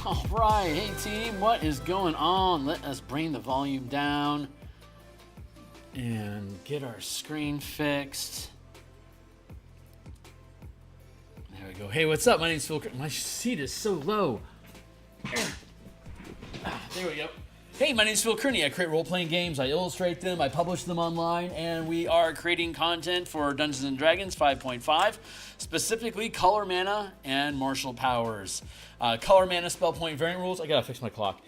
All right, hey team, what is going on? Let us bring the volume down and get our screen fixed. There we go. Hey, what's up? My name's Phil. My seat is so low. There we go. Hey, my name's Phil Kearney. I create role-playing games, I illustrate them, I publish them online, and we are creating content for Dungeons & Dragons 5.5, specifically Color Mana and Martial Powers. Color Mana Spell Point Variant Rules. I gotta fix my clock.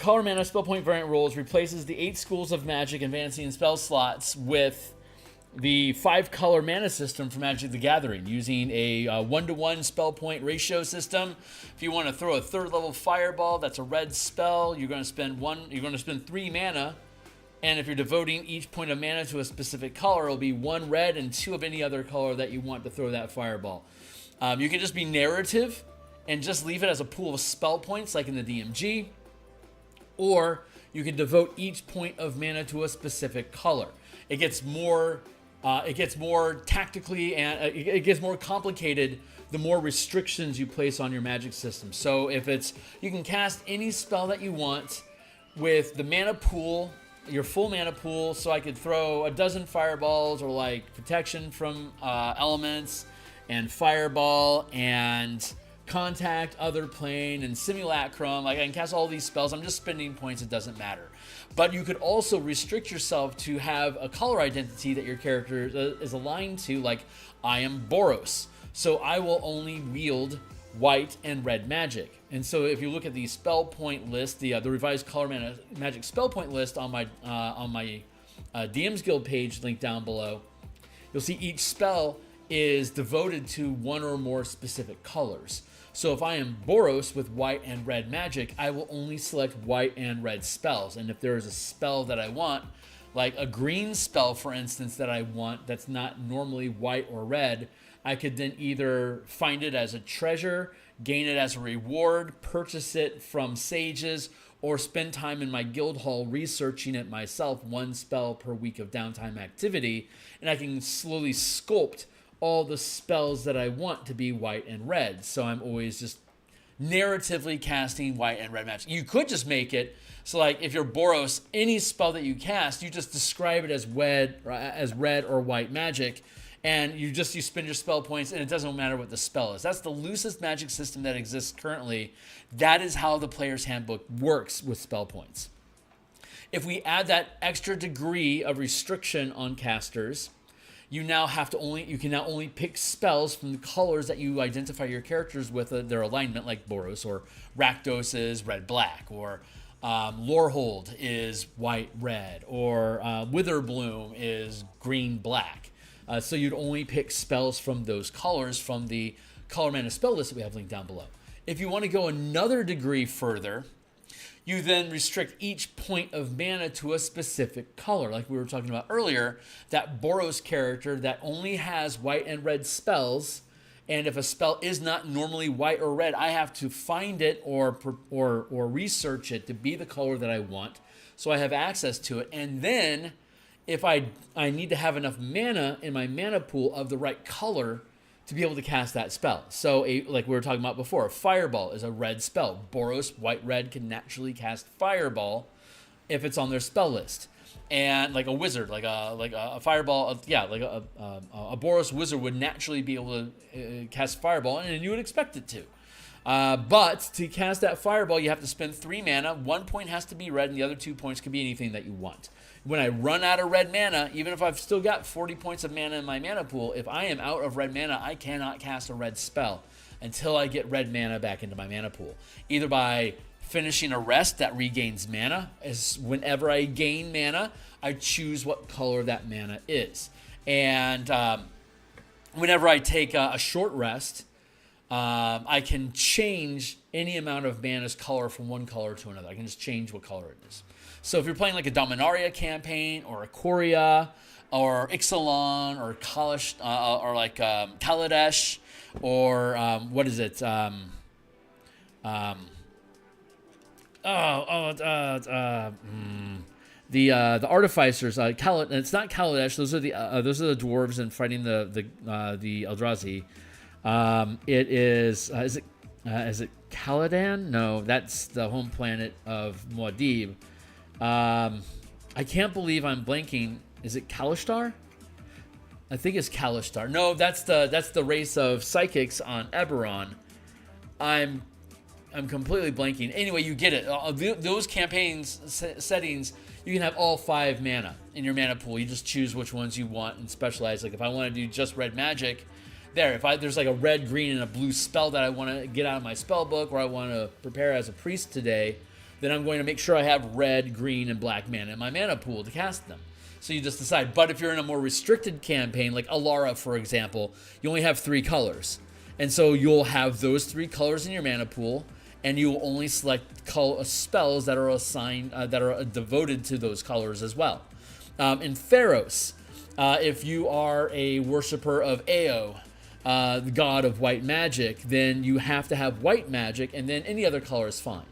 Color Mana Spell Point Variant Rules replaces the 8 schools of magic and fantasy and spell slots with the 5-color mana system for Magic the Gathering, using a 1-to-1 spell point ratio system. If you want to throw a 3rd level fireball, that's a red spell. You're going to spend 3 mana, and if you're devoting each point of mana to a specific color, it'll be 1 red and 2 of any other color that you want to throw that fireball. You can just be narrative and just leave it as a pool of spell points, like in the DMG, or you can devote each point of mana to a specific color. It gets more tactically, and it gets more complicated the more restrictions you place on your magic system. So you can cast any spell that you want with the mana pool, your full mana pool. So I could throw a dozen fireballs, or like protection from elements, and fireball, and contact, other plane, and simulacrum. Like, I can cast all these spells. I'm just spending points. It doesn't matter. But you could also restrict yourself to have a color identity that your character is aligned to, like, I am Boros, so I will only wield white and red magic. And so if you look at the spell point list, the revised Color Mana Magic spell point list on my DMsGuild page linked down below, you'll see each spell is devoted to one or more specific colors. So if I am Boros with white and red magic, I will only select white and red spells. And if there is a spell that I want, like a green spell, for instance, that I want that's not normally white or red, I could then either find it as a treasure, gain it as a reward, purchase it from sages, or spend time in my guild hall researching it myself, 1 spell per week of downtime activity, and I can slowly sculpt all the spells that I want to be white and red. So I'm always just narratively casting white and red magic. You could just make it so, like, if you're Boros, any spell that you cast, you just describe it as red or white magic, and you spend your spell points, and it doesn't matter what the spell is. That's the loosest magic system that exists currently. That is how the player's handbook works with spell points. If we add that extra degree of restriction on casters, you can now only pick spells from the colors that you identify your characters with, their alignment, like Boros, or Rakdos is red-black, or Lorehold is white-red, or Witherbloom is green-black. So you'd only pick spells from those colors from the Color Mana spell list that we have linked down below. If you want to go another degree further, you then restrict each point of mana to a specific color. Like we were talking about earlier, that Boros character that only has white and red spells, and if a spell is not normally white or red, I have to find it or research it to be the color that I want, so I have access to it. And then if I need to have enough mana in my mana pool of the right color to be able to cast that spell. So like we were talking about before, Fireball is a red spell. Boros, white-red, can naturally cast Fireball if it's on their spell list. And like a wizard, like a Fireball, like a Boros wizard would naturally be able to cast Fireball, and you would expect it to. But to cast that Fireball, you have to spend 3 mana. 1 point has to be red, and the other 2 points can be anything that you want. When I run out of red mana, even if I've still got 40 points of mana in my mana pool, if I am out of red mana, I cannot cast a red spell until I get red mana back into my mana pool. Either by finishing a rest that regains mana, as whenever I gain mana, I choose what color that mana is. And whenever I take a short rest, I can change any amount of mana's color from one color to another. I can just change what color it is. So if you're playing like a Dominaria campaign, or a Korea, or Ixalan, or Kalash, or like Kaladesh, or what is it? The artificers. It's not Kaladesh. Those are the dwarves and fighting the Eldrazi. It is. Is it Is it Caladan? No, that's the home planet of Muad'Dib. I can't believe I'm blanking. Is it Kalishtar? I think it's Kalishtar. No, that's the race of psychics on Eberron. I'm completely blanking. Anyway, you get it. Those campaigns settings, you can have all 5 mana in your mana pool. You just choose which ones you want and specialize. Like if I want to do just red magic, there's like a red, green, and a blue spell that I want to get out of my spell book, or I want to prepare as a priest today, then I'm going to make sure I have red, green, and black mana in my mana pool to cast them. So you just decide. But if you're in a more restricted campaign, like Alara, for example, you only have 3 colors. And so you'll have those 3 colors in your mana pool, and you will only select spells that are assigned, that are devoted to those colors as well. In Theros, if you are a worshiper of Ao, the god of white magic, then you have to have white magic, and then any other color is fine.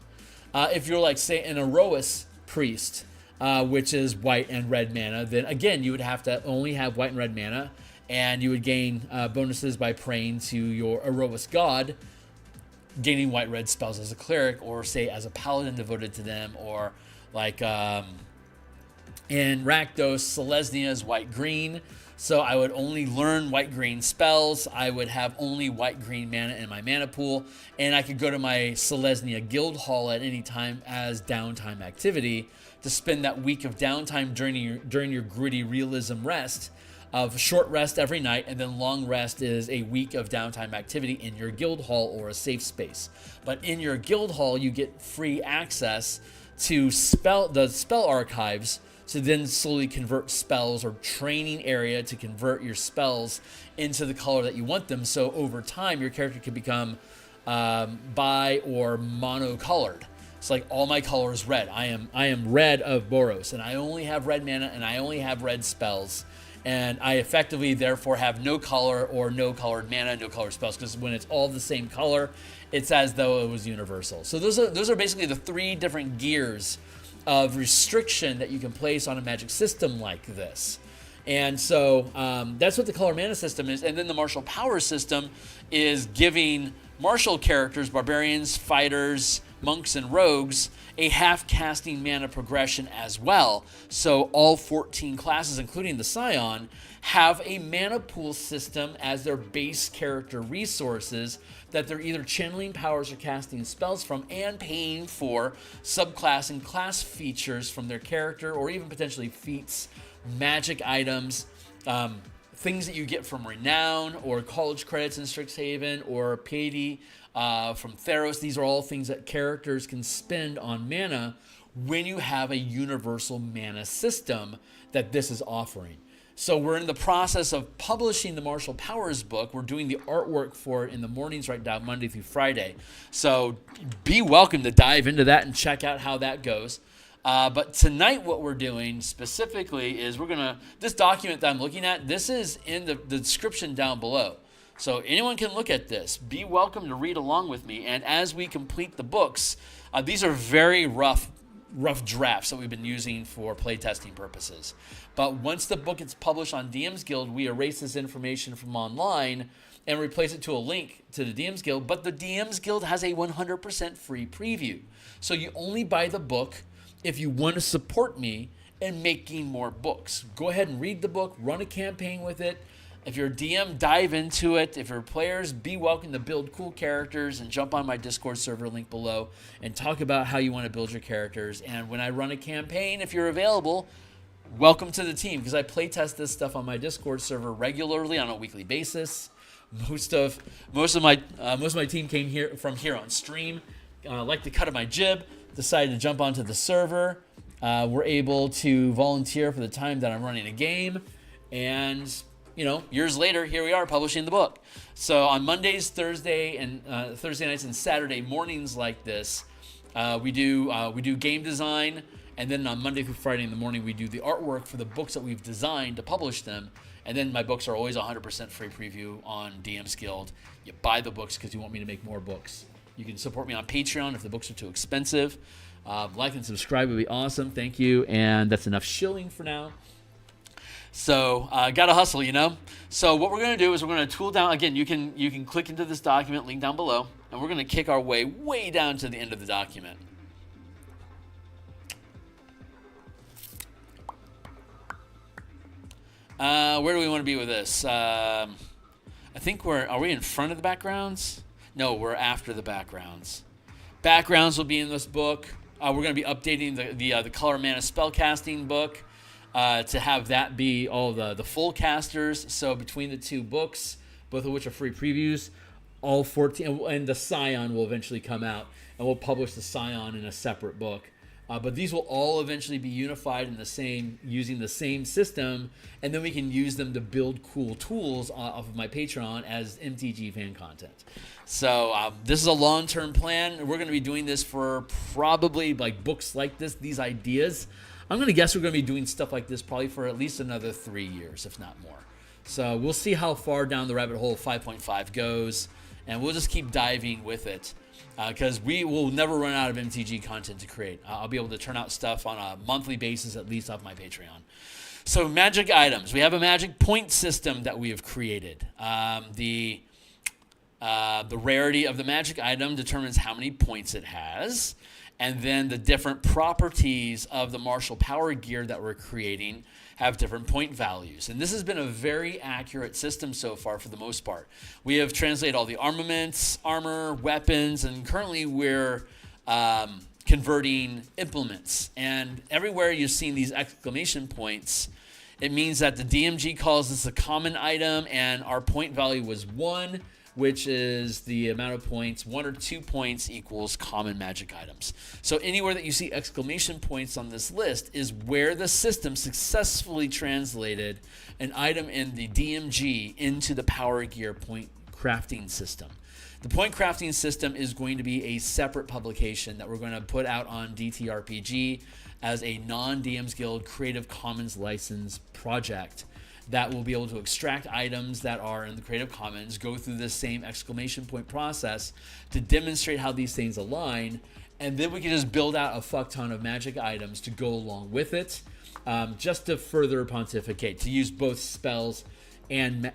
If you're like, say, an Erois priest, which is white and red mana, then again, you would have to only have white and red mana, and you would gain bonuses by praying to your Erois god, gaining white-red spells as a cleric, or say as a paladin devoted to them, or like in Rakdos, Selesnya is white-green, so I would only learn white-green spells. I would have only white-green mana in my mana pool, and I could go to my Selesnya guild hall at any time as downtime activity to spend that week of downtime during your gritty realism rest, of short rest every night, and then long rest is a week of downtime activity in your guild hall or a safe space. But in your guild hall, you get free access to the spell archives, to then slowly convert spells, or training area to convert your spells into the color that you want them. So over time, your character can become bi or monocolored. It's like all my color is red. I am red of Boros, and I only have red mana, and I only have red spells. And I effectively, therefore, have no color or no colored mana, no colored spells, because when it's all the same color, it's as though it was universal. So those are basically the 3 different gears of restriction that you can place on a magic system like this. And so that's what the color mana system is. And then the martial power system is giving martial characters, barbarians, fighters, monks, and rogues, a half-casting mana progression as well. So all 14 classes, including the Scion, have a mana pool system as their base character resources that they're either channeling powers or casting spells from, and paying for subclass and class features from their character, or even potentially feats, magic items, things that you get from Renown, or college credits in Strixhaven, or piety from Theros. These are all things that characters can spend on mana when you have a universal mana system that this is offering. So we're in the process of publishing the Martial Powers book. We're doing the artwork for it in the mornings right now, Monday through Friday. So be welcome to dive into that and check out how that goes. But tonight what we're doing specifically is this document that I'm looking at, this is in the description down below. So anyone can look at this. Be welcome to read along with me. And as we complete the books, these are very rough drafts that we've been using for playtesting purposes. But once the book gets published on DMsGuild, we erase this information from online and replace it to a link to the DMsGuild. But the DMsGuild has a 100% free preview. So you only buy the book if you want to support me in making more books. Go ahead and read the book, run a campaign with it. If you're a DM, dive into it. If you're players, be welcome to build cool characters and jump on my Discord server link below and talk about how you want to build your characters. And when I run a campaign, if you're available, welcome to the team, because I playtest this stuff on my Discord server regularly on a weekly basis. Most of my team came here on stream. Like the cut of my jib, decided to jump onto the server. We're able to volunteer for the time that I'm running a game, and years later, here we are publishing the book. So on Mondays, Thursday nights, and Saturday mornings like this, we do game design, and then on Monday through Friday in the morning, we do the artwork for the books that we've designed to publish them. And then my books are always 100% free preview on DMsGuild. You buy the books because you want me to make more books. You can support me on Patreon if the books are too expensive. Like and subscribe would be awesome. Thank you. And that's enough shilling for now. So gotta hustle, So what we're going to do is we're going to tool down. Again, you can click into this document, link down below. And we're going to kick our way down to the end of the document. Where do we want to be with this? I think are we in front of the backgrounds? No, we're after the backgrounds. Backgrounds will be in this book. We're going to be updating the Color Mana Spellcasting book to have that be all the full casters. So between the two books, both of which are free previews, all 14, and the Scion will eventually come out, and we'll publish the Scion in a separate book. But these will all eventually be unified in using the same system, and then we can use them to build cool tools off of my Patreon as MTG fan content. So this is a long-term plan. We're going to be doing this for probably like books like this, these ideas. I'm going to guess we're going to be doing stuff like this probably for at least another 3 years, if not more. So we'll see how far down the rabbit hole 5.5 goes, and we'll just keep diving with it. Because we will never run out of MTG content to create. I'll be able to turn out stuff on a monthly basis, at least off my Patreon. So magic items. We have a magic point system that we have created. The rarity of the magic item determines how many points it has. And then the different properties of the martial power gear that we're creating have different point values. And this has been a very accurate system so far for the most part. We have translated all the armaments, armor, weapons, and currently we're converting implements. And everywhere you've seen these exclamation points, it means that the DMG calls this a common item, and our point value was 1, which is the amount of points. 1 or 2 points equals common magic items. So anywhere that you see exclamation points on this list is where the system successfully translated an item in the DMG into the Power Gear point crafting system. The point crafting system is going to be a separate publication that we're going to put out on ttrpg as a non-DMsGuild Creative Commons license project that will be able to extract items that are in the Creative Commons, go through this same exclamation point process to demonstrate how these things align, and then we can just build out a fuck ton of magic items to go along with it, just to further pontificate, to use both spells and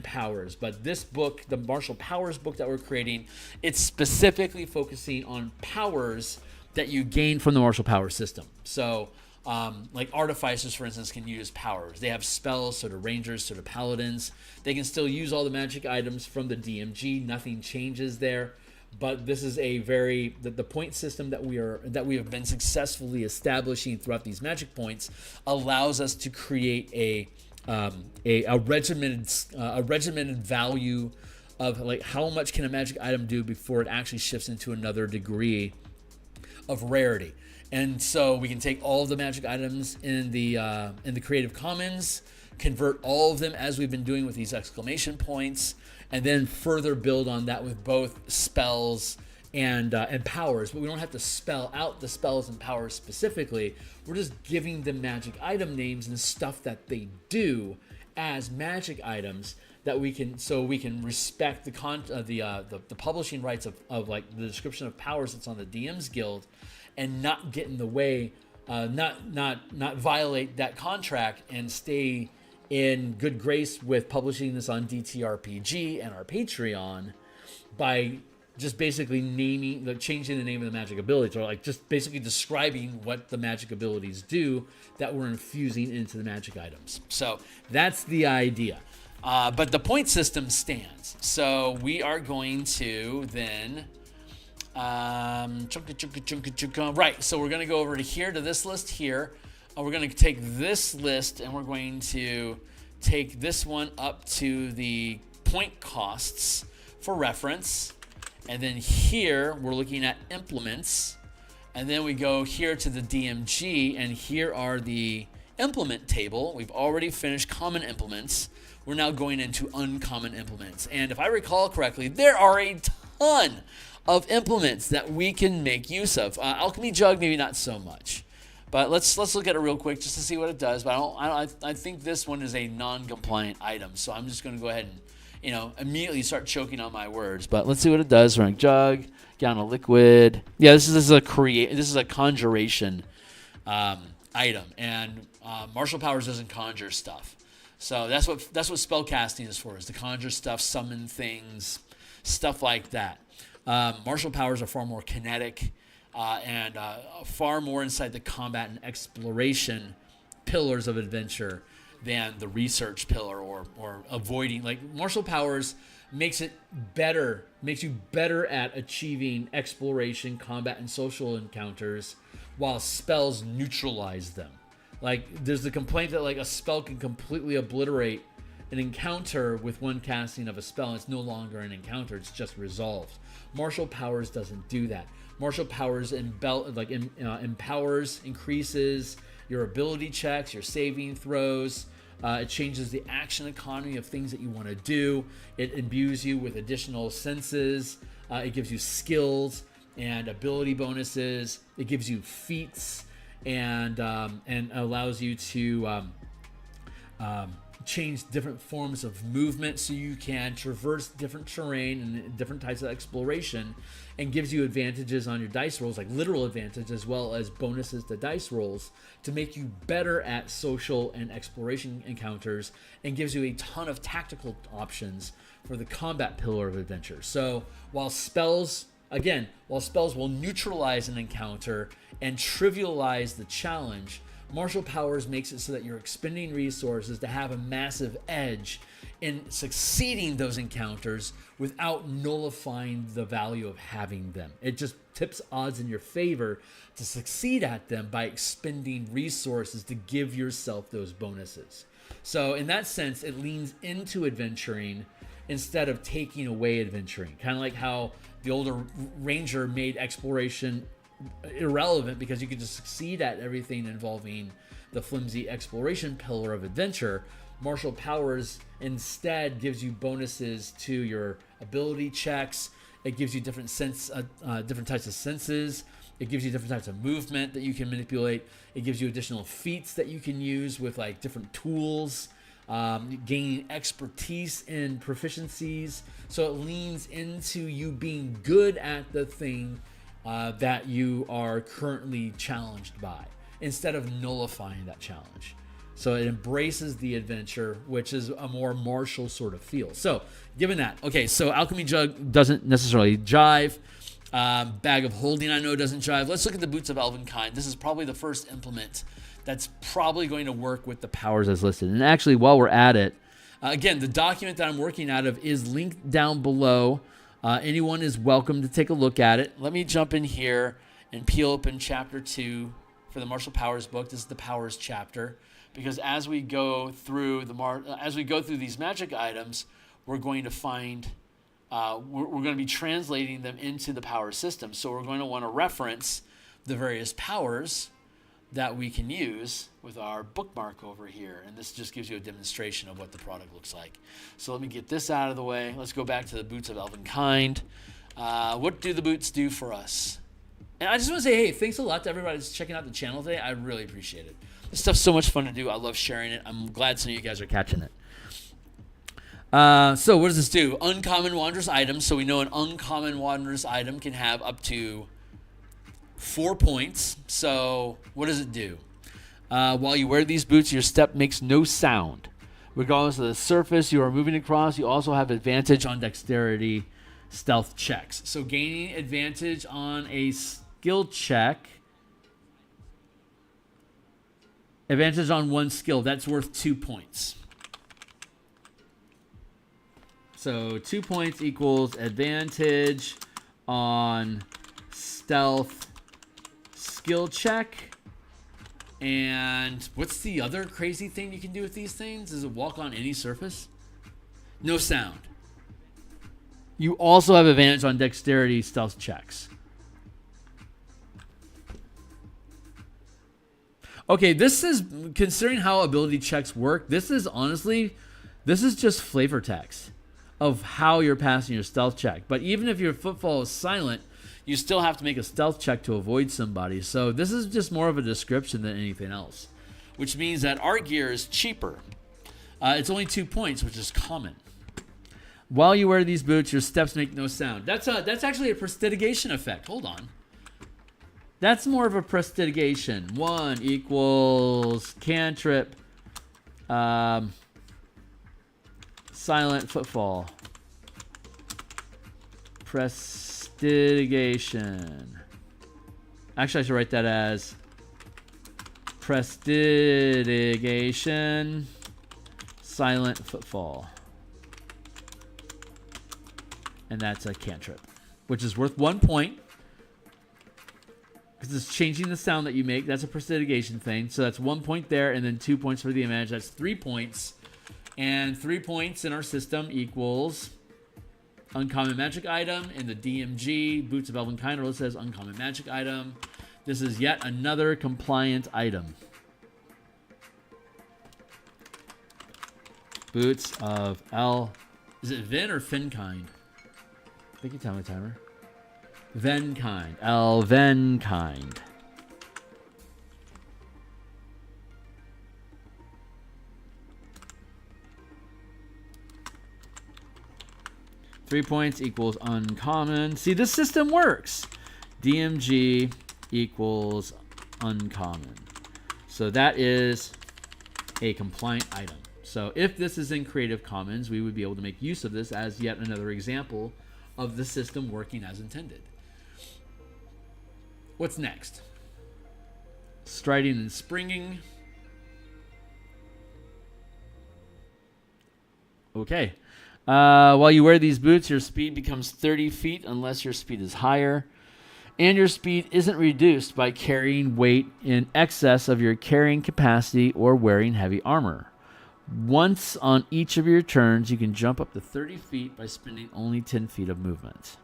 powers. But this book, the Martial Powers book that we're creating, it's specifically focusing on powers that you gain from the Martial Power system. So like artificers, for instance, can use powers. They have spells, so do rangers, so do paladins. They can still use all the magic items from the DMG. Nothing changes there. But this is a the point system that we have been successfully establishing throughout these magic points allows us to create a regimented value of like how much can a magic item do before it actually shifts into another degree of rarity. And so we can take all of the magic items in the Creative Commons, convert all of them as we've been doing with these exclamation points, and then further build on that with both spells and powers. But we don't have to spell out the spells and powers specifically. We're just giving them magic item names and stuff that they do as magic items that we can respect the publishing rights of like the description of powers that's on the DMsGuild, and not get in the way, not violate that contract, and stay in good grace with publishing this on DTRPG and our Patreon by just basically changing the name of the magic abilities, or like just basically describing what the magic abilities do that we're infusing into the magic items. So that's the idea. But the point system stands. So we are going to then right, so we're going to go over to here, to this list here. We're going to take this list and we're going to take this one up to the point costs for reference. And then here we're looking at implements. And then we go here to the DMG, and here are the implement table. We've already finished common implements. We're now going into uncommon implements. And if I recall correctly, there are a ton of implements that we can make use of. Alchemy Jug, maybe not so much. But let's look at it real quick just to see what it does. But I think this one is a non-compliant item. So I'm just going to go ahead and immediately start choking on my words. But let's see what it does. Rank Jug, get on a liquid. Yeah, this is a conjuration item, and Martial Powers doesn't conjure stuff. So that's what spellcasting is for, is to conjure stuff, summon things, stuff like that. Martial powers are far more kinetic and far more inside the combat and exploration pillars of adventure than the research pillar or avoiding. Like, martial powers makes you better at achieving exploration, combat, and social encounters, while spells neutralize them. Like, there's the complaint that like a spell can completely obliterate an encounter with one casting of a spell, and it's no longer an encounter, it's just resolved. Martial powers doesn't do that. Martial powers empowers, increases your ability checks, your saving throws. It changes the action economy of things that you want to do. It imbues you with additional senses. It gives you skills and ability bonuses. It gives you feats and allows you to change different forms of movement so you can traverse different terrain and different types of exploration, and gives you advantages on your dice rolls, like literal advantage, as well as bonuses to dice rolls to make you better at social and exploration encounters, and gives you a ton of tactical options for the combat pillar of adventure. So while spells will neutralize an encounter and trivialize the challenge, martial powers makes it so that you're expending resources to have a massive edge in succeeding those encounters without nullifying the value of having them. It just tips odds in your favor to succeed at them by expending resources to give yourself those bonuses. So in that sense, it leans into adventuring instead of taking away adventuring. Kind of like how the older Ranger made exploration irrelevant because you could just succeed at everything involving the flimsy exploration pillar of adventure. Martial powers instead gives you bonuses to your ability checks. It gives you different types of senses. It gives you different types of movement that you can manipulate. It gives you additional feats that you can use with like different tools, gaining expertise in proficiencies. So it leans into you being good at the thing that you are currently challenged by, instead of nullifying that challenge. So it embraces the adventure, which is a more martial sort of feel. So given that, okay, so Alchemy Jug doesn't necessarily jive. Bag of Holding, I know, doesn't jive. Let's look at the Boots of Elvenkind. This is probably the first implement that's probably going to work with the powers as listed. And actually, while we're at it, again, the document that I'm working out of is linked down below. Anyone is welcome to take a look at it. Let me jump in here and peel open chapter 2 for the Martial Powers book. This is the Powers chapter, because as we go through these magic items, we're going to find we're going to be translating them into the power system. So we're going to want to reference the various powers that we can use with our bookmark over here. And this just gives you a demonstration of what the product looks like. So let me get this out of the way. Let's go back to the Boots of Elvenkind. What do the boots do for us? And I just want to say, hey, thanks a lot to everybody that's checking out the channel today. I really appreciate it. This stuff's so much fun to do. I love sharing it. I'm glad some of you guys are catching it. So what does this do? Uncommon Wanderer's item. So we know an uncommon Wanderer's item can have up to 4 points. So what does it do? While you wear these boots, your step makes no sound. Regardless of the surface you are moving across, you also have advantage on dexterity stealth checks. So gaining advantage on a skill check, advantage on one skill, that's worth 2 points. So 2 points equals advantage on stealth skill check. And what's the other crazy thing you can do with these things? Is it walk on any surface? No sound. You also have advantage on dexterity stealth checks. Okay, this is, considering how ability checks work, this is just flavor text of how you're passing your stealth check. But even if your footfall is silent, you still have to make a stealth check to avoid somebody. So this is just more of a description than anything else, which means that our gear is cheaper. It's only 2 points, which is common. While you wear these boots, your steps make no sound. That's actually a prestidigitation effect. Hold on. That's more of a prestidigitation. 1 equals cantrip, silent footfall. Prestidigation. Actually, I should write that as Prestidigation, Silent Footfall. And that's a cantrip, which is worth 1 point. Because it's changing the sound that you make. That's a prestidigation thing. So that's 1 point there, and then 2 points for the advantage. That's 3 points. And 3 points in our system equals uncommon magic item. In the DMG, Boots of Elven Kind, it says uncommon magic item. This is yet another compliant item. Boots of Is it Vin or Finkind? I think you tell me, timer. Venkind. Elvenkind. Three points equals uncommon. See, this system works. DMG equals uncommon. So that is a compliant item. So if this is in Creative Commons, we would be able to make use of this as yet another example of the system working as intended. What's next? Striding and springing. Okay. While you wear these boots, your speed becomes 30 feet unless your speed is higher. And your speed isn't reduced by carrying weight in excess of your carrying capacity or wearing heavy armor. Once on each of your turns, you can jump up to 30 feet by spending only 10 feet of movement.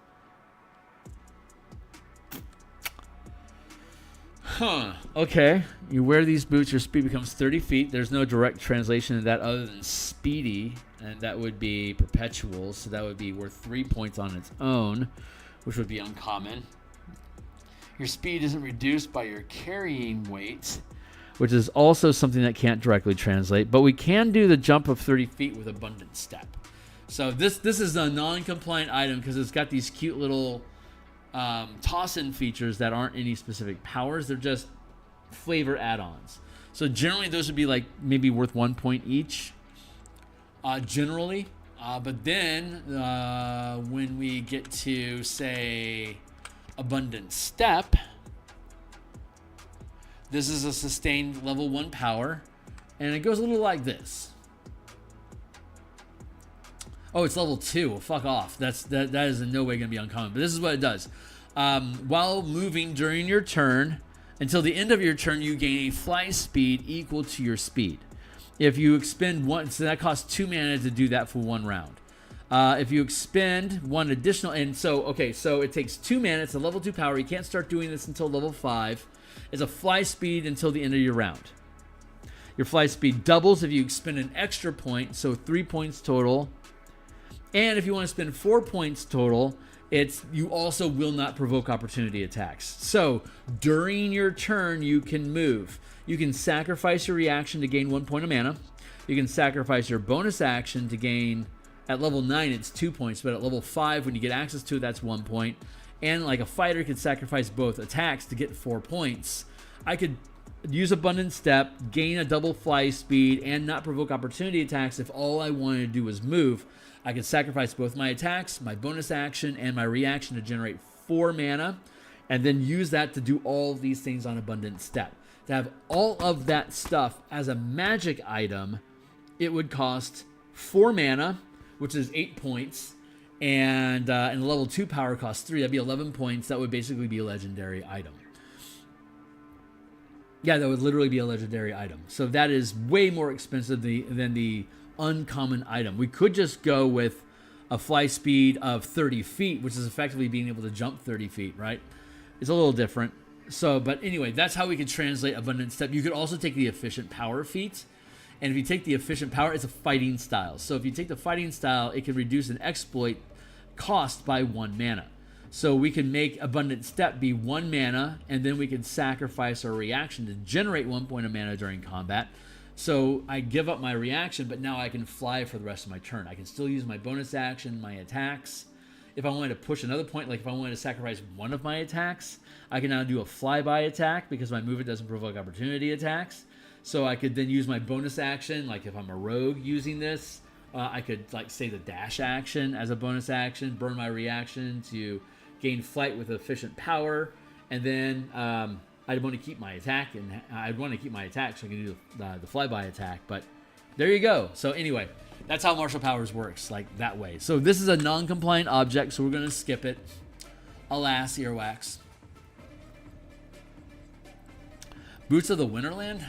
Huh. Okay. You wear these boots, your speed becomes 30 feet. There's no direct translation of that other than speedy, and that would be perpetual, so that would be worth 3 points on its own, which would be uncommon. Your speed isn't reduced by your carrying weight, which is also something that can't directly translate, but we can do the jump of 30 feet with abundant step. So this is a non-compliant item because it's got these cute little toss-in features that aren't any specific powers. They're just flavor add-ons. So generally those would be like maybe worth 1 point each, generally. But then when we get to, say, abundant step, this is a sustained level 1 power, and it goes a little like this. Oh, it's level 2. Well, fuck off. That is in no way going to be uncommon. But this is what it does. While moving during your turn, until the end of your turn, you gain a fly speed equal to your speed. If you expend one, so that costs 2 mana to do that for 1 round. If you expend 1 additional, and so, okay, so it takes 2 mana. It's a level 2 power. You can't start doing this until level 5. It's a fly speed until the end of your round. Your fly speed doubles if you expend an extra point, so 3 points total. And if you want to spend 4 points total, you also will not provoke opportunity attacks. So during your turn, you can move. You can sacrifice your reaction to gain 1 point of mana. You can sacrifice your bonus action to gain, at level 9, it's 2 points, but at level 5, when you get access to it, that's 1 point. And like a fighter could sacrifice both attacks to get 4 points. I could use Abundant Step, gain a double fly speed, and not provoke opportunity attacks if all I wanted to do was move. I could sacrifice both my attacks, my bonus action, and my reaction to generate 4 mana, and then use that to do all of these things on Abundant Step. To have all of that stuff as a magic item, it would cost 4 mana, which is 8 points, and the level 2 power costs 3. That'd be 11 points. That would basically be a legendary item. Yeah, that would literally be a legendary item. So that is way more expensive than the uncommon item. We could just go with a fly speed of 30 feet, which is effectively being able to jump 30 feet, right? It's a little different. So, but anyway, that's how we could translate Abundant Step. You could also take the Efficient Power feat. And if you take the Efficient Power, it's a fighting style. So if you take the fighting style, it can reduce an exploit cost by 1 mana. So we can make Abundant Step be 1 mana, and then we can sacrifice our reaction to generate 1 point of mana during combat. So I give up my reaction, but now I can fly for the rest of my turn. I can still use my bonus action, my attacks. If I wanted to push another point, like if I wanted to sacrifice one of my attacks, I can now do a flyby attack because my movement doesn't provoke opportunity attacks. So I could then use my bonus action, like if I'm a rogue using this, I could like say the dash action as a bonus action, burn my reaction to gain flight with efficient power, and then I'd want to keep my attack, and I'd want to keep my attack so I can do the flyby attack. But there you go. So anyway, that's how martial powers works, like that way. So this is a non-compliant object, so we're going to skip it. Alas, earwax. Boots of the Winterland.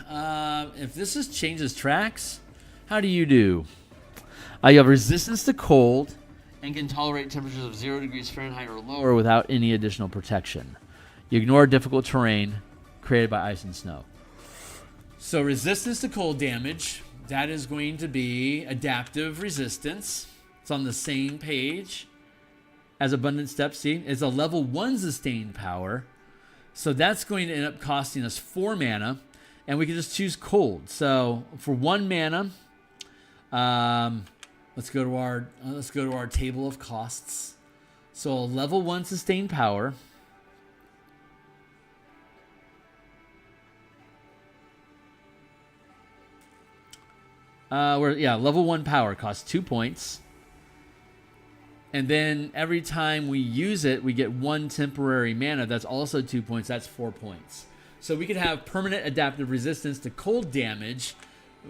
If this is changes tracks, how do you do? You have resistance to cold and can tolerate temperatures of 0 degrees Fahrenheit or lower without any additional protection. You ignore difficult terrain created by ice and snow. So resistance to cold damage, that is going to be adaptive resistance. It's on the same page as Abundant Steps. See, it's a level 1 sustained power. So that's going to end up costing us 4 mana, and we can just choose cold. So for 1 mana, let's go to our table of costs. So a level 1 sustained power. Level 1 power costs 2 points. And then every time we use it, we get 1 temporary mana. That's also 2 points. That's 4 points. So we could have permanent adaptive resistance to cold damage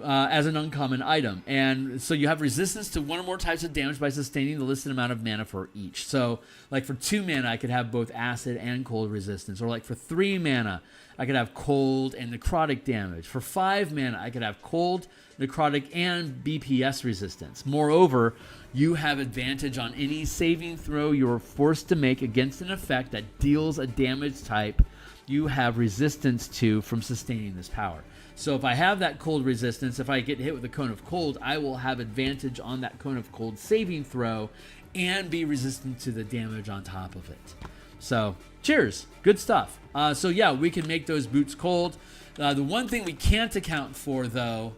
as an uncommon item. And so you have resistance to 1 or more types of damage by sustaining the listed amount of mana for each. So like for 2 mana, I could have both acid and cold resistance. Or like for 3 mana, I could have cold and necrotic damage. For 5 mana, I could have cold, necrotic, and BPS resistance. Moreover, you have advantage on any saving throw you are forced to make against an effect that deals a damage type you have resistance to from sustaining this power. So if I have that cold resistance, if I get hit with a Cone of Cold, I will have advantage on that Cone of Cold saving throw and be resistant to the damage on top of it. So cheers, good stuff. So yeah, we can make those boots cold. The one thing we can't account for though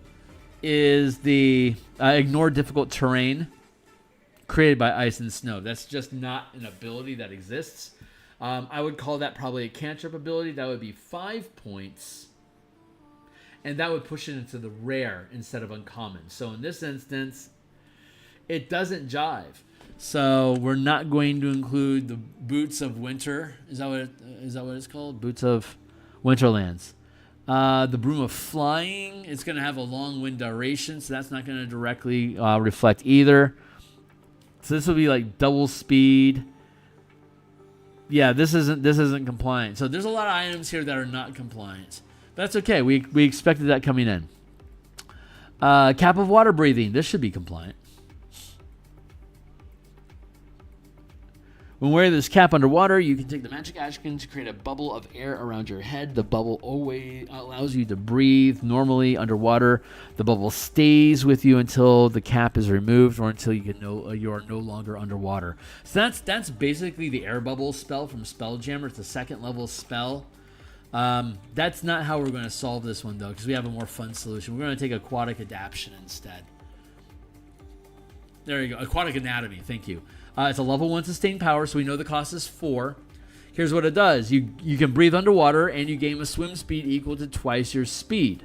is the ignore difficult terrain created by ice and snow. That's just not an ability that exists. I would call that probably a cantrip ability. That would be 5 points. And that would push it into the rare instead of uncommon. So in this instance, it doesn't jive. So we're not going to include the Boots of Winter. Is that what it's called? Boots of Winterlands. The Broom of Flying, it's going to have a long wind duration, so that's not going to directly reflect either. So this will be like double speed. Yeah, this isn't compliant. So there's a lot of items here that are not compliant. But that's okay. We expected that coming in. Cap of Water Breathing. This should be compliant. When wearing this cap underwater, you can take the magic action to create a bubble of air around your head. The bubble always allows you to breathe normally underwater. The bubble stays with you until the cap is removed or until you are no longer underwater. So that's basically the air bubble spell from Spelljammer. It's a 2nd level spell. That's not how we're going to solve this one though, because we have a more fun solution. We're going to take Aquatic Adaptation instead. There you go. Aquatic Anatomy. Thank you. It's a level 1 sustained power, so we know the cost is 4. Here's what it does. You can breathe underwater, and you gain a swim speed equal to twice your speed.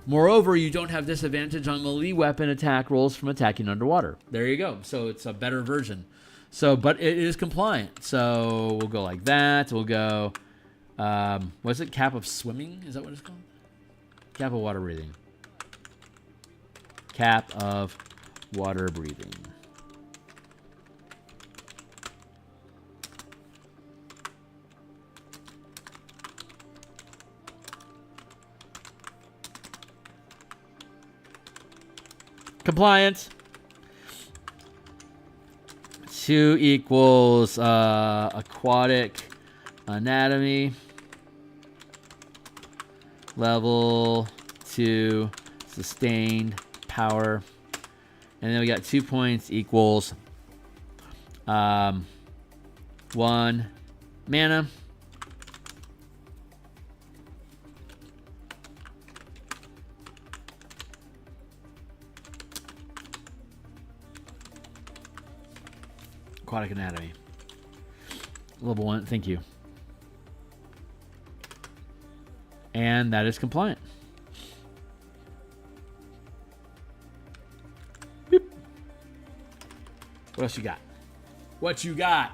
Moreover, you don't have disadvantage on melee weapon attack rolls from attacking underwater. There you go. So it's a better version. But it is compliant. So we'll go like that. We'll go, what's it? Cap of Swimming? Is that what it's called? Cap of Water Breathing. Cap of Water Breathing. Compliant. 2 equals Aquatic Anatomy. Level 2 sustained power. And then we got 2 points equals 1 mana. Aquatic Anatomy. Level 1, thank you. And that is compliant. Beep. What else you got? What you got?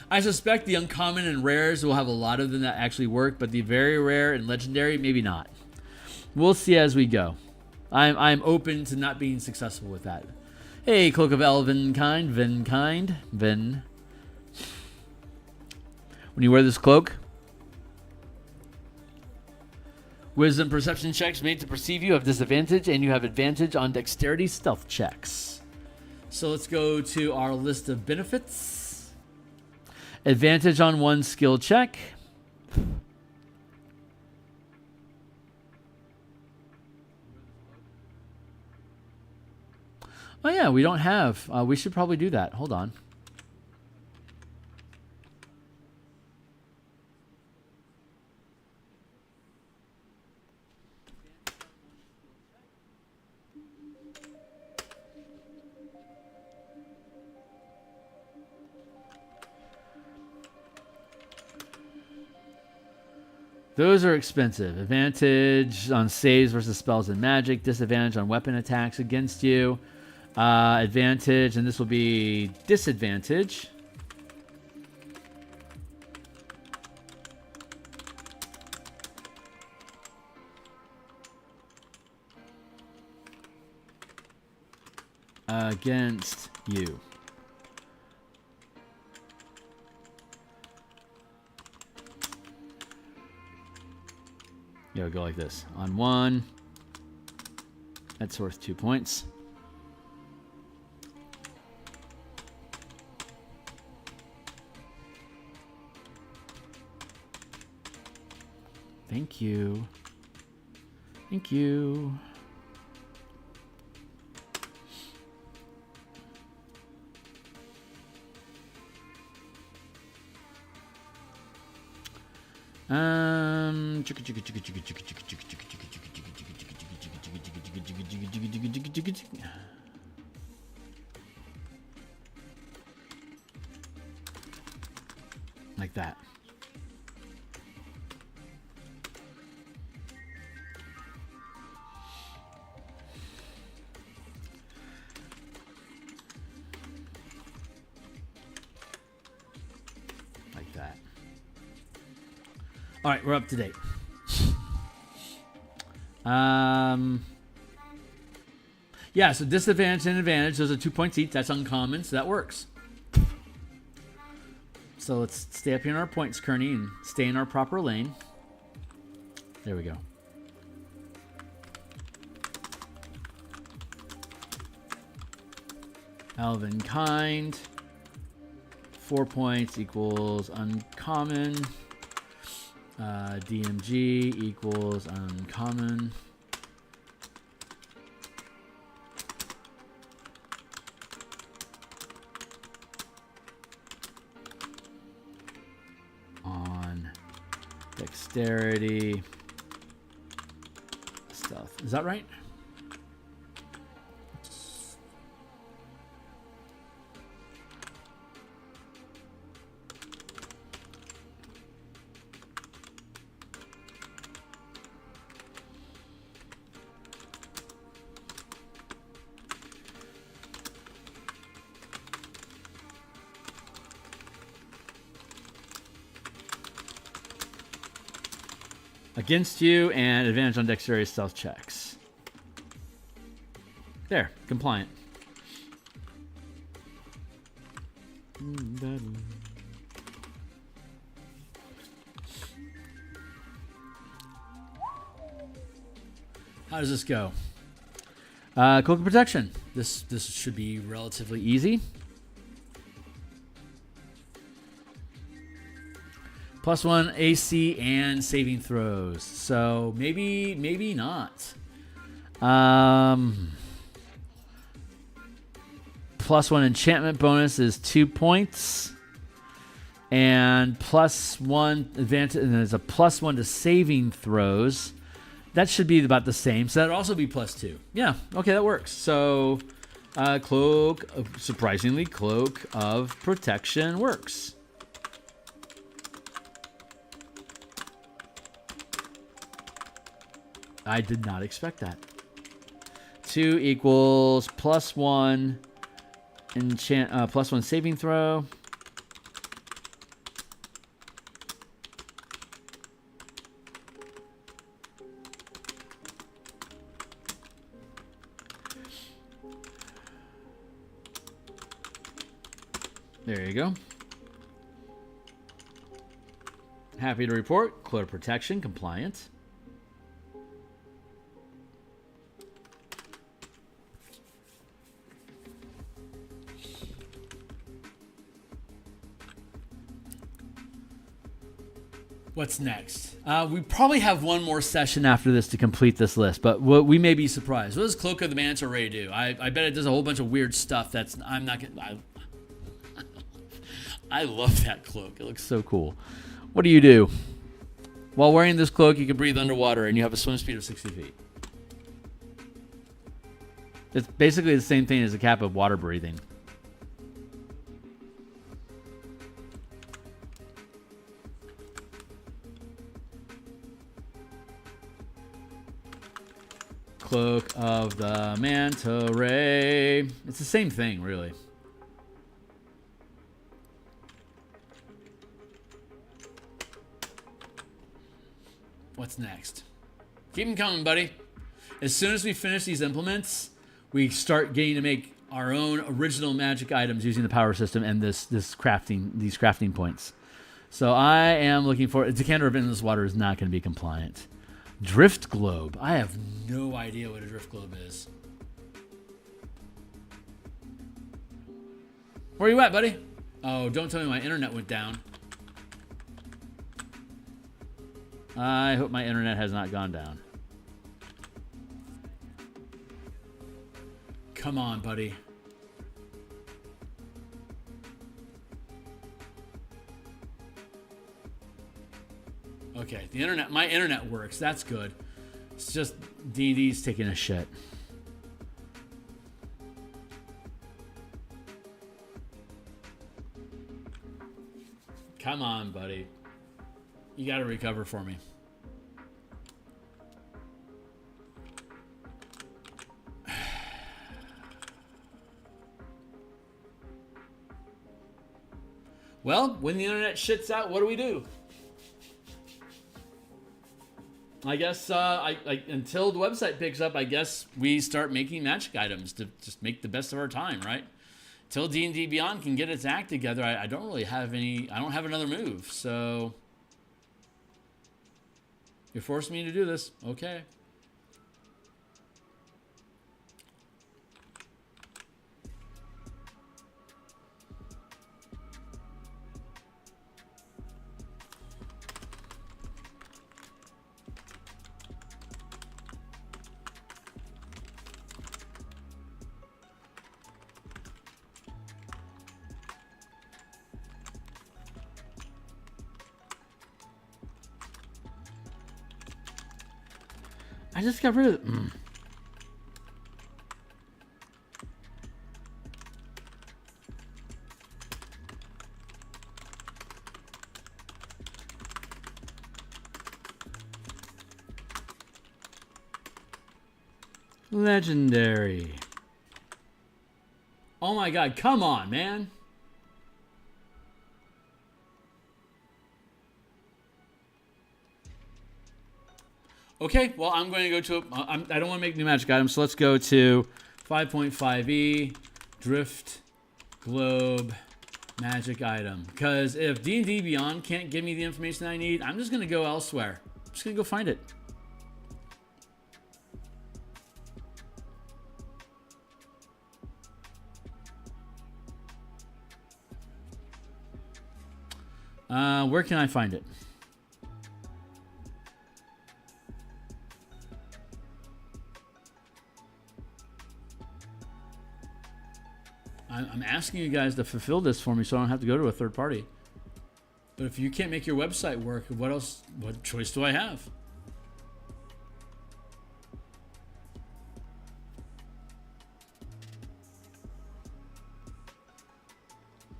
I suspect the uncommon and rares will have a lot of them that actually work, but the very rare and legendary, maybe not. We'll see as we go. I'm open to not being successful with that. Hey, Cloak of Elvenkind, Vin. When you wear this cloak, wisdom perception checks made to perceive you have disadvantage, and you have advantage on dexterity stealth checks. So let's go to our list of benefits. Advantage on one skill check. Oh yeah, we don't have. We should probably do that. Hold on. Those are expensive. Advantage on saves versus spells and magic. Disadvantage on weapon attacks against you. Advantage, and this will be disadvantage. Against you. Yeah, go like this. On one, that's worth 2 points. Thank you. Thank you. Like that. Like that. All right, we're up to date. Yeah, so disadvantage and advantage, those are 2 points each. That's uncommon, so that works. So let's stay up here in our points, Kearney, and stay in our proper lane. There we go. Elvenkind. 4 points equals uncommon. DMG equals uncommon. On dexterity. Stealth. Is that right? Against you, and advantage on dexterity stealth checks. There, compliant. How does this go? Cloak of Protection. This should be relatively easy. +1 AC and saving throws. So maybe not. +1 enchantment bonus is 2 points. And +1 advantage, and there's a +1 to saving throws. That should be about the same. So that'd also be +2. Yeah, okay, that works. So surprisingly, Cloak of Protection works. I did not expect that. 2 equals +1 enchant, +1 saving throw. There you go. Happy to report, Cloak Protection compliant. What's next? We probably have one more session after this to complete this list, but we may be surprised. What does Cloak of the Manta Ray do? I bet it does a whole bunch of weird stuff that's I'm not gonna. I love that cloak. It looks so cool. What do you do? While wearing this cloak, you can breathe underwater, and you have a swim speed of 60 feet. It's basically the same thing as a cap of water breathing. Cloak of the Manta Ray. It's the same thing, really. What's next? Keep them coming, buddy. As soon as we finish these implements, we start getting to make our own original magic items using the power system and these crafting points. So I am looking for Decanter of Endless Water is not going to be compliant. Drift Globe. I have no idea what a Drift Globe is. Where are you at, buddy? Oh, don't tell me my internet went down. I hope my internet has not gone down. Come on, buddy. Okay, my internet works. That's good. It's just D&D's taking a shit. Come on, buddy. You got to recover for me. Well, when the internet shits out, what do we do? I guess until the website picks up, I guess we start making magic items to just make the best of our time, right? Till D&D Beyond can get its act together, I don't really have any. I don't have another move, so you're forcing me to do this. Okay. I just got rid of Legendary. Oh my god, come on, man. Okay, well, I'm going to go to I don't want to make new magic items, so let's go to 5.5e, Drift Globe, magic item. Because if D&D Beyond can't give me the information I need, I'm just going to go elsewhere. I'm just going to go find it. Where can I find it? I'm asking you guys to fulfill this for me so I don't have to go to a third party. But if you can't make your website work, what else? What choice do I have?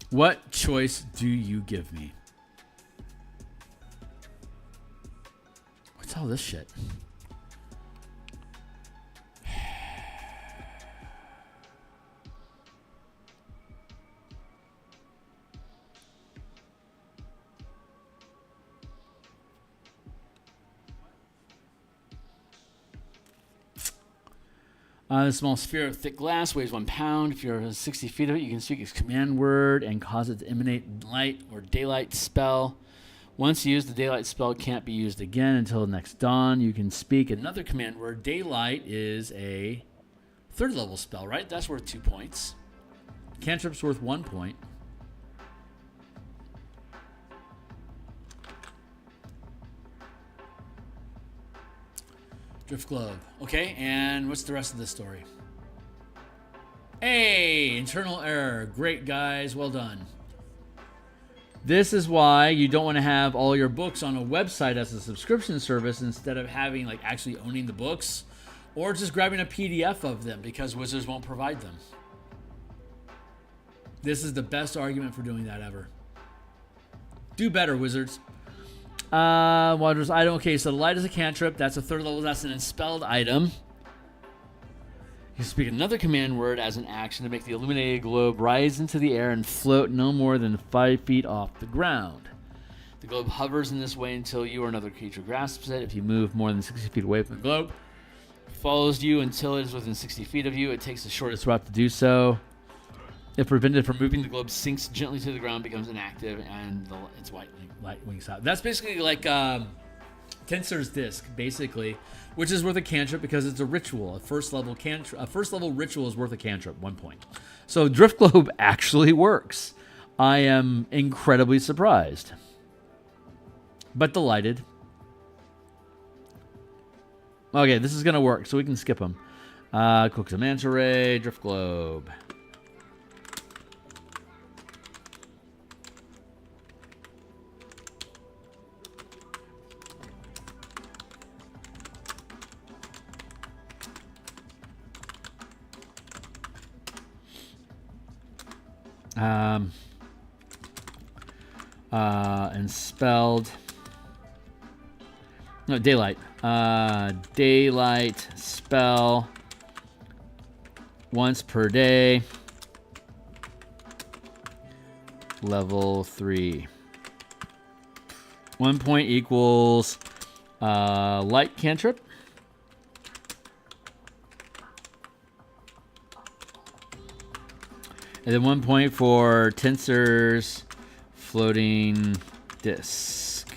What choice do you give me? What's all this shit? The small sphere of thick glass weighs 1 pound. If you're 60 feet of it, you can speak its command word and cause it to emanate light or daylight spell. Once used, the daylight spell can't be used again until the next dawn. You can speak another command word. Daylight is a 3rd level spell, right? That's worth 2 points. Cantrip's worth 1 point. Drift Globe. Okay, and what's the rest of the story? Hey, internal error. Great, guys. Well done. This is why you don't want to have all your books on a website as a subscription service instead of having, like, actually owning the books or just grabbing a PDF of them because Wizards won't provide them. This is the best argument for doing that ever. Do better, Wizards. Waters item. Okay, so the light is a cantrip. That's a 3rd level. That's an enspelled item. You can speak another command word as an action to make the illuminated globe rise into the air and float no more than 5 feet off the ground. The globe hovers in this way until you or another creature grasps it. If you move more than 60 feet away from the globe, it follows you until it is within 60 feet of you. It takes the shortest route to do so. If prevented from moving, the globe sinks gently to the ground, becomes inactive, and its light winks out. That's basically like Tensor's Disc, basically, which is worth a cantrip because it's a ritual. A first level ritual is worth a cantrip, 1 point. So Drift Globe actually works. I am incredibly surprised, but delighted. Okay, this is gonna work, so we can skip them. Cook some Manta Ray, Drift Globe. And spelled. No, daylight. Daylight spell once per day. Level 3. 1 point equals light cantrip. And then 1 point for Tensor's floating disc.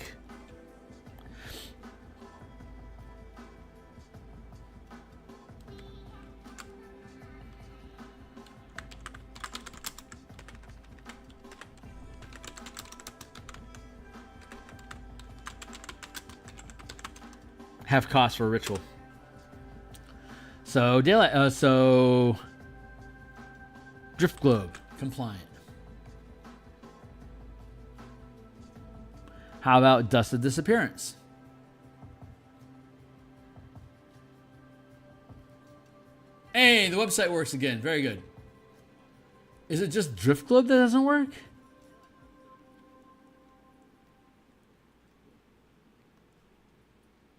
Half cost for a ritual. So daylight. Drift Globe compliant. How about Dust of Disappearance? Hey, the website works again. Very good. Is it just Drift Globe that doesn't work?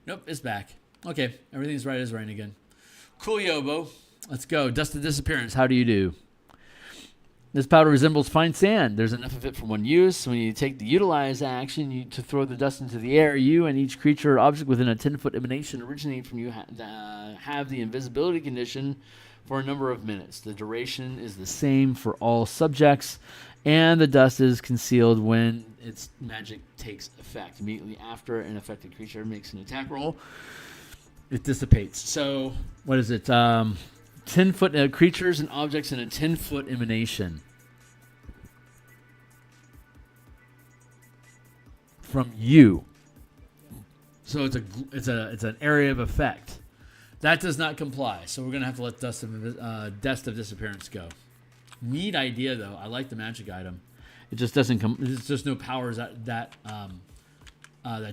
Nope, it's back. Okay, everything's right as rain again. Cool, Yobo. Let's go. Dust of Disappearance. How do you do? This powder resembles fine sand. There's enough of it for one use. When you take the utilize action to throw the dust into the air, you and each creature or object within a 10-foot emanation originating from you have the invisibility condition for a number of minutes. The duration is the same for all subjects, and the dust is concealed when its magic takes effect. Immediately after an affected creature makes an attack roll, it dissipates. So, what is it? 10-foot creatures and objects in a 10-foot emanation from you. So it's an area of effect that does not comply. So we're gonna have to let Dust of Disappearance go. Neat idea though. I like the magic item. It just doesn't come. There's just no powers that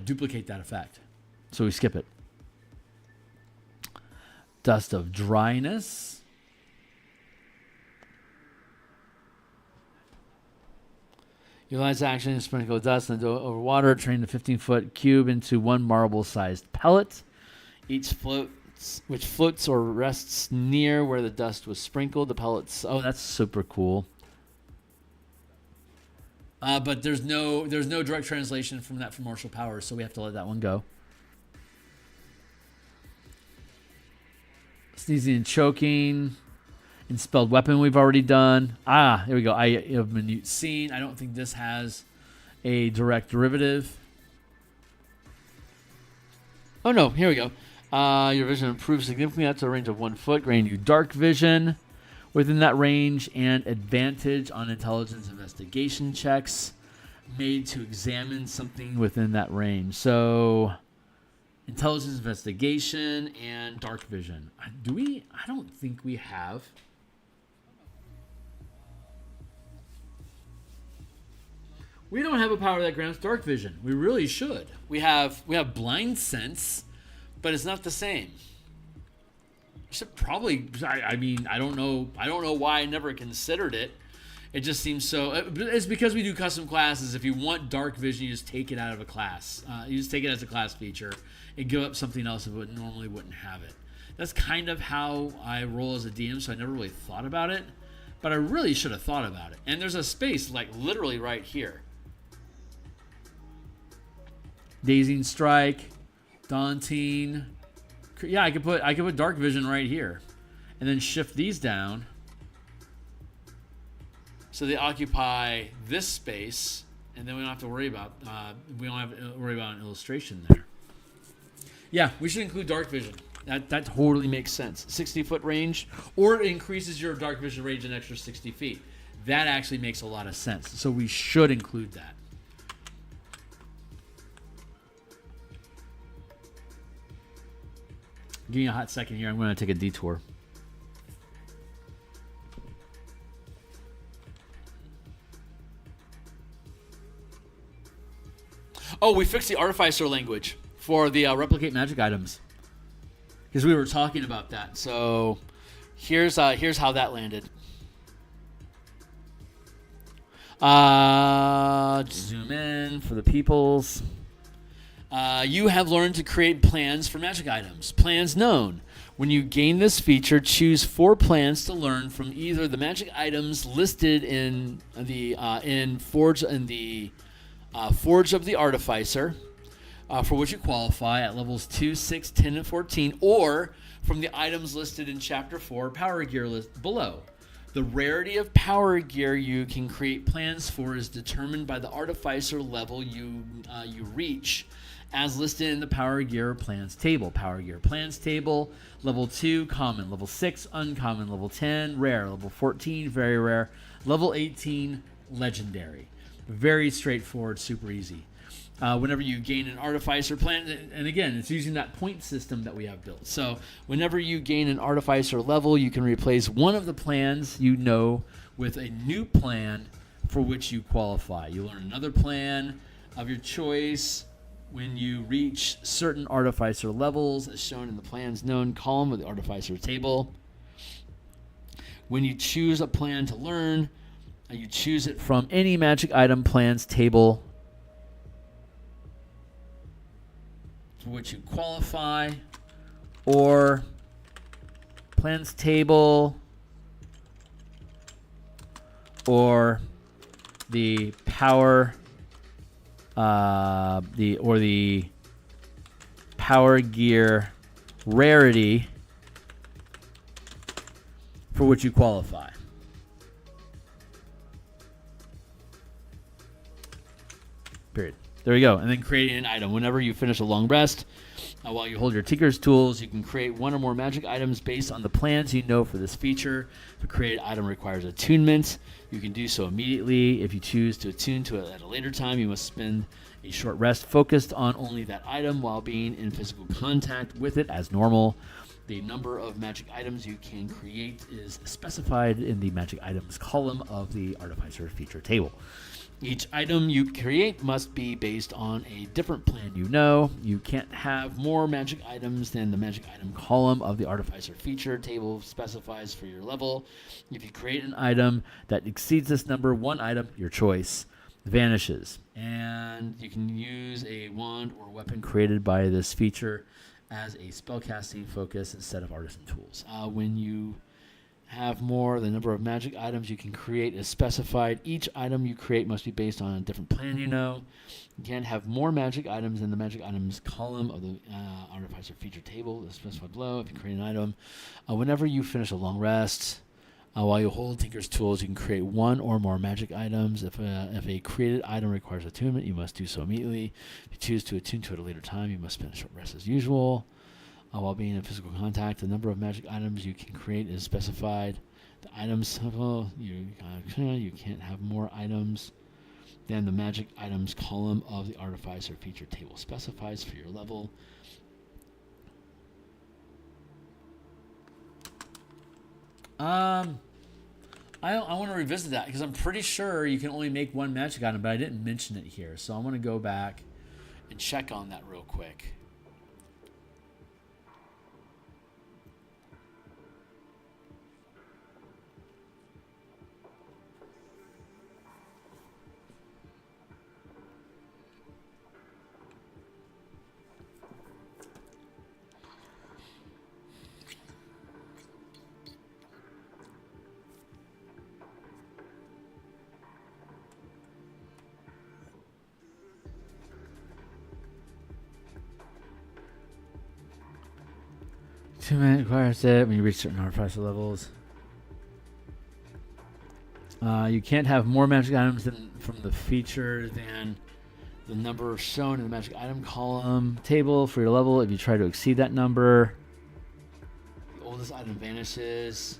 duplicate that effect. So we skip it. Dust of Dryness. Utilize action, sprinkle dust over water, turn the 15-foot cube into one marble-sized pellet. Which floats or rests near where the dust was sprinkled. The pellets. Oh, that's super cool. But there's no direct translation from that from martial powers, so we have to let that one go. Sneezing and choking. Inspelled weapon we've already done. Here we go. I have minute scene. I don't think this has a direct derivative. Oh no, here we go. Your vision improves significantly up to a range of 1 foot, granting you dark vision within that range and advantage on intelligence investigation checks made to examine something within that range. So intelligence investigation and dark vision. Do we? I don't think we have. We don't have a power that grants dark vision. We really should. We have blind sense, but it's not the same. We should probably. I mean, I don't know why I never considered it. It just seems so. It's because we do custom classes. If you want dark vision, you just take it out of a class. You just take it as a class feature and give up something else that normally wouldn't have it. That's kind of how I roll as a DM, so I never really thought about it. But I really should have thought about it. And there's a space like literally right here. Dazing Strike, Daunting. Yeah, I could put dark vision right here, and then shift these down so they occupy this space, and then we don't have to worry about an illustration there. Yeah, we should include dark vision. That totally makes sense. 60-foot range, or it increases your dark vision range an extra 60 feet. That actually makes a lot of sense. So we should include that. Give me a hot second here. I'm going to take a detour. Oh, we fixed the Artificer language for the replicate magic items, because we were talking about that. So here's how that landed. Zoom in for the peoples. You have learned to create plans for magic items. Plans known. When you gain this feature, choose 4 plans to learn from either the magic items listed in the Forge of the Artificer, for which you qualify at levels 2, 6, 10, and 14, or from the items listed in Chapter 4 Power Gear list below. The rarity of power gear you can create plans for is determined by the Artificer level you reach, as listed in the Power Gear Plans table. Power Gear Plans table, level 2, common, level 6, uncommon, level 10, rare, level 14, very rare, level 18, legendary. Very straightforward, super easy. Whenever you gain an Artificer plan, and again, it's using that point system that we have built. So whenever you gain an Artificer level, you can replace one of the plans you know with a new plan for which you qualify. You learn another plan of your choice when you reach certain Artificer levels, as shown in the plans known column of the Artificer table. When you choose a plan to learn, you choose it from any magic item plans table for which you qualify, or plans table, or the power the power gear rarity for which you qualify. Period. There you go. And then creating an item. Whenever you finish a long rest, while you hold your Tinker's Tools, you can create one or more magic items based on the plans you know for this feature. If a created item requires attunement, you can do so immediately. If you choose to attune to it at a later time, you must spend a short rest focused on only that item while being in physical contact with it as normal. The number of magic items you can create is specified in the magic items column of the Artificer feature table. Each item you create must be based on a different plan you know. You can't have more magic items than the magic item column of the Artificer feature table specifies for your level. If you create an item that exceeds this number, one item, your choice, vanishes. And you can use a wand or weapon created by this feature as a spellcasting focus instead of artisan tools. When you have more. The number of magic items you can create is specified. Each item you create must be based on a different plan you know. You can't have more magic items in the magic items column of the artificer feature table as specified below. If you create an item, whenever you finish a long rest, while you hold Tinker's Tools, you can create one or more magic items. If a created item requires attunement, you must do so immediately. If you choose to attune to it at a later time, you must spend a short rest as usual. While being in physical contact, the number of magic items you can create is specified. The items, you can't have more items than the magic items column of the artificer feature table specifies for your level. I want to revisit that because I'm pretty sure you can only make one magic item, but I didn't mention it here. So I want to go back and check on that real quick. Requires it when you reach certain artificer levels. You can't have more magic items from the feature than the number shown in the magic item column table for your level. If you try to exceed that number, the oldest item vanishes,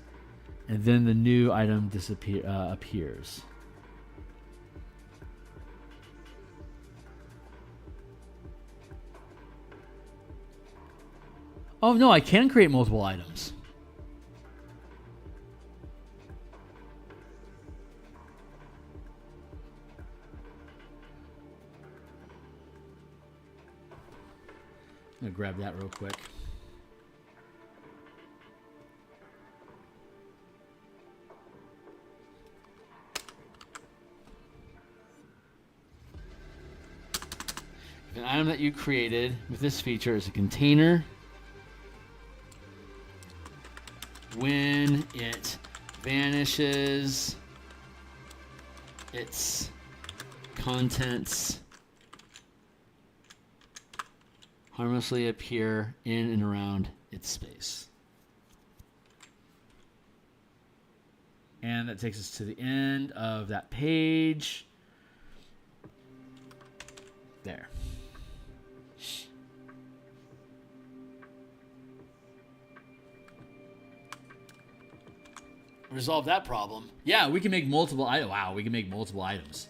and then the new item appears. Oh, no, I can create multiple items. I'm going to grab that real quick. If an item that you created with this feature is a container, when it vanishes, its contents harmlessly appear in and around its space. And that takes us to the end of that page. There. Resolve that problem. Yeah, we can make multiple items. Wow, we can make multiple items.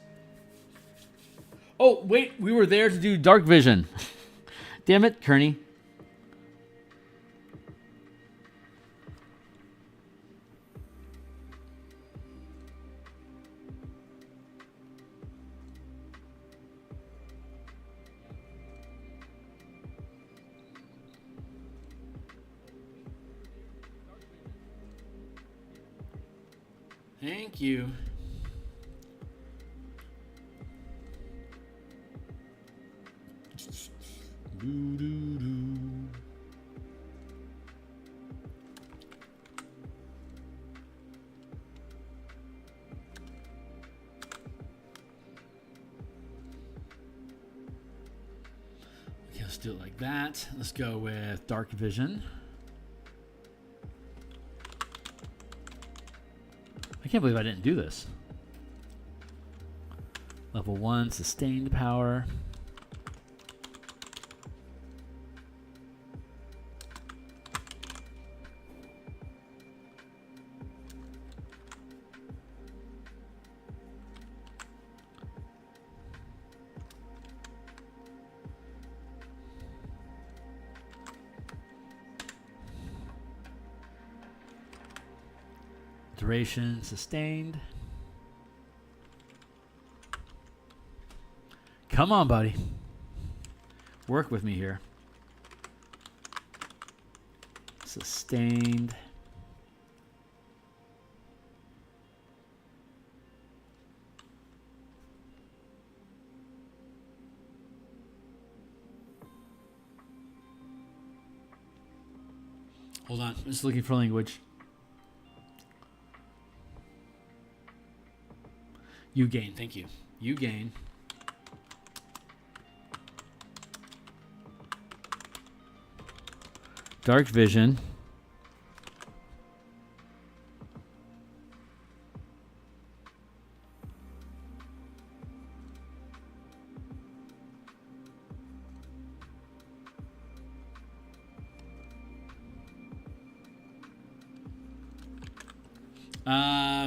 Oh, wait, we were there to do dark vision. Damn it, Kearney. Thank you. Okay, let's do it like that. Let's go with dark vision. I can't believe I didn't do this. Level 1, sustained power. Duration sustained. Come on, buddy. Work with me here. Sustained. Hold on. I'm just looking for language. You gain. Thank you. You gain. Dark vision.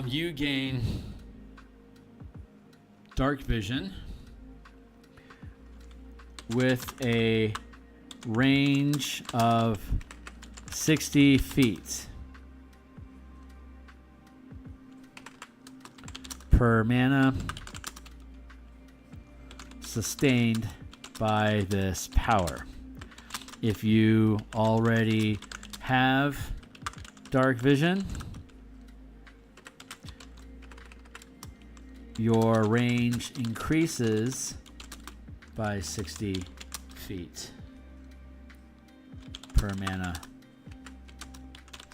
You gain dark vision with a range of 60 feet per mana, sustained by this power. If you already have dark vision, your range increases by 60 feet per mana,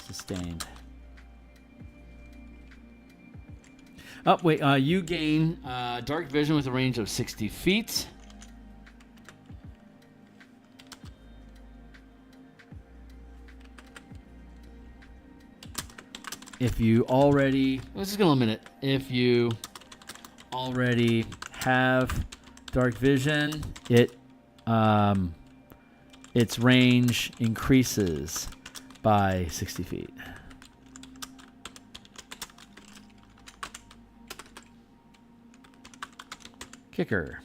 sustained. Oh, wait, you gain dark vision with a range of 60 feet. If you already, this is going to limit it. If you already have dark vision, its range increases by 60 feet. Kicker.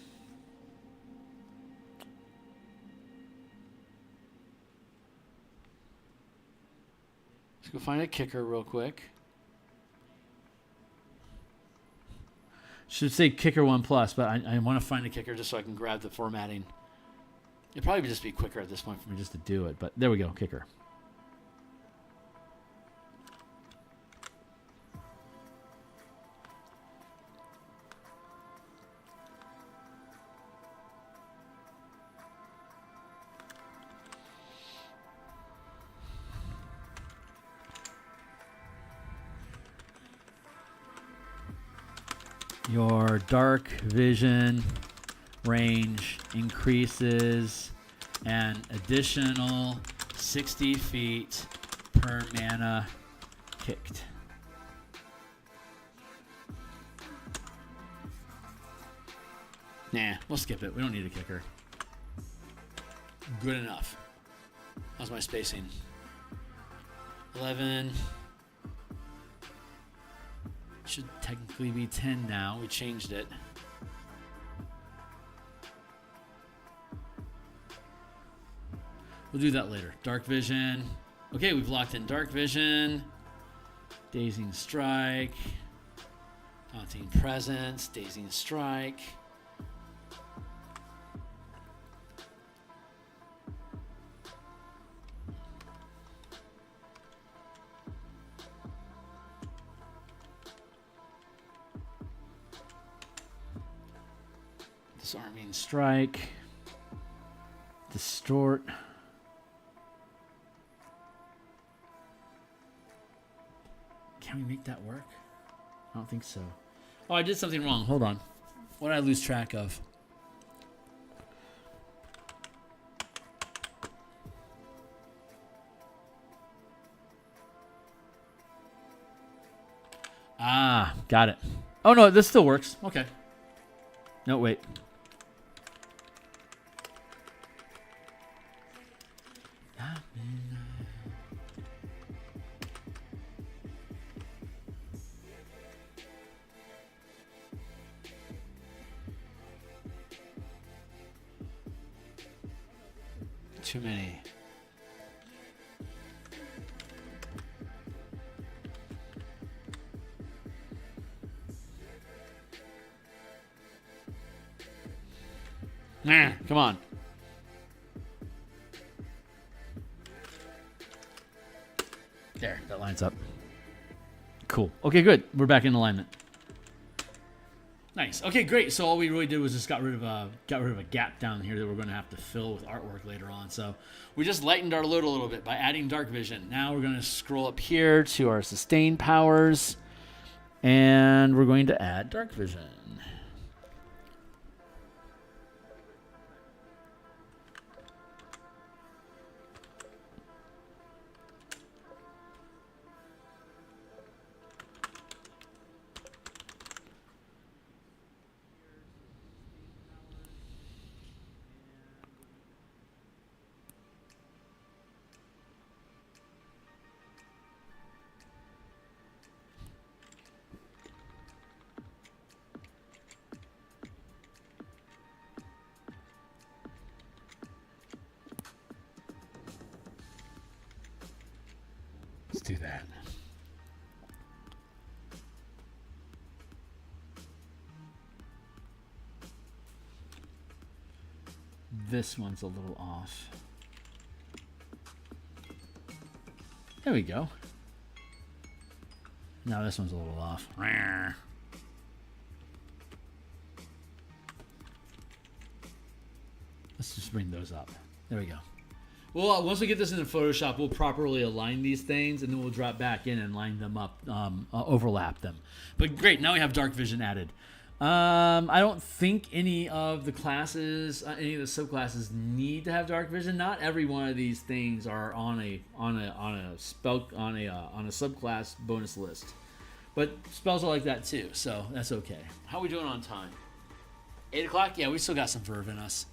Let's go find a kicker real quick. Should say kicker 1+, but I want to find a kicker just so I can grab the formatting. It'd probably just be quicker at this point for me just to do it, but there we go, kicker. Your dark vision range increases an additional 60 feet per mana kicked. Nah, we'll skip it. We don't need a kicker. Good enough. How's my spacing? 11. Should technically be 10 now. We changed it. We'll do that later. Dark vision. Okay, we've locked in dark vision. Dazing strike. Daunting presence. Dazing strike. Disarming strike. Distort. Can we make that work? I don't think so. Oh, I did something wrong. Hold on. What did I lose track of? Ah, got it. Oh, no, this still works. Okay. No, wait. Too many. Nah, come on. There, that lines up. Cool. Okay, good. We're back in alignment. Nice. Okay, great. So all we really did was just got rid of a gap down here that we're going to have to fill with artwork later on. So we just lightened our load a little bit by adding dark vision. Now we're going to scroll up here to our sustain powers, And we're going to add dark vision. Let's do that. This one's a little off. There we go. Now this one's a little off. Let's just bring those up. There we go. Well, once we get this into Photoshop, we'll properly align these things, and then we'll drop back in and line them up, overlap them. But great, now we have dark vision added. I don't think any of the classes, any of the subclasses need to have dark vision. Not every one of these things are on a subclass bonus list, but spells are like that too, so that's okay. How are we doing on time? 8 o'clock? Yeah, we still got some verve in us.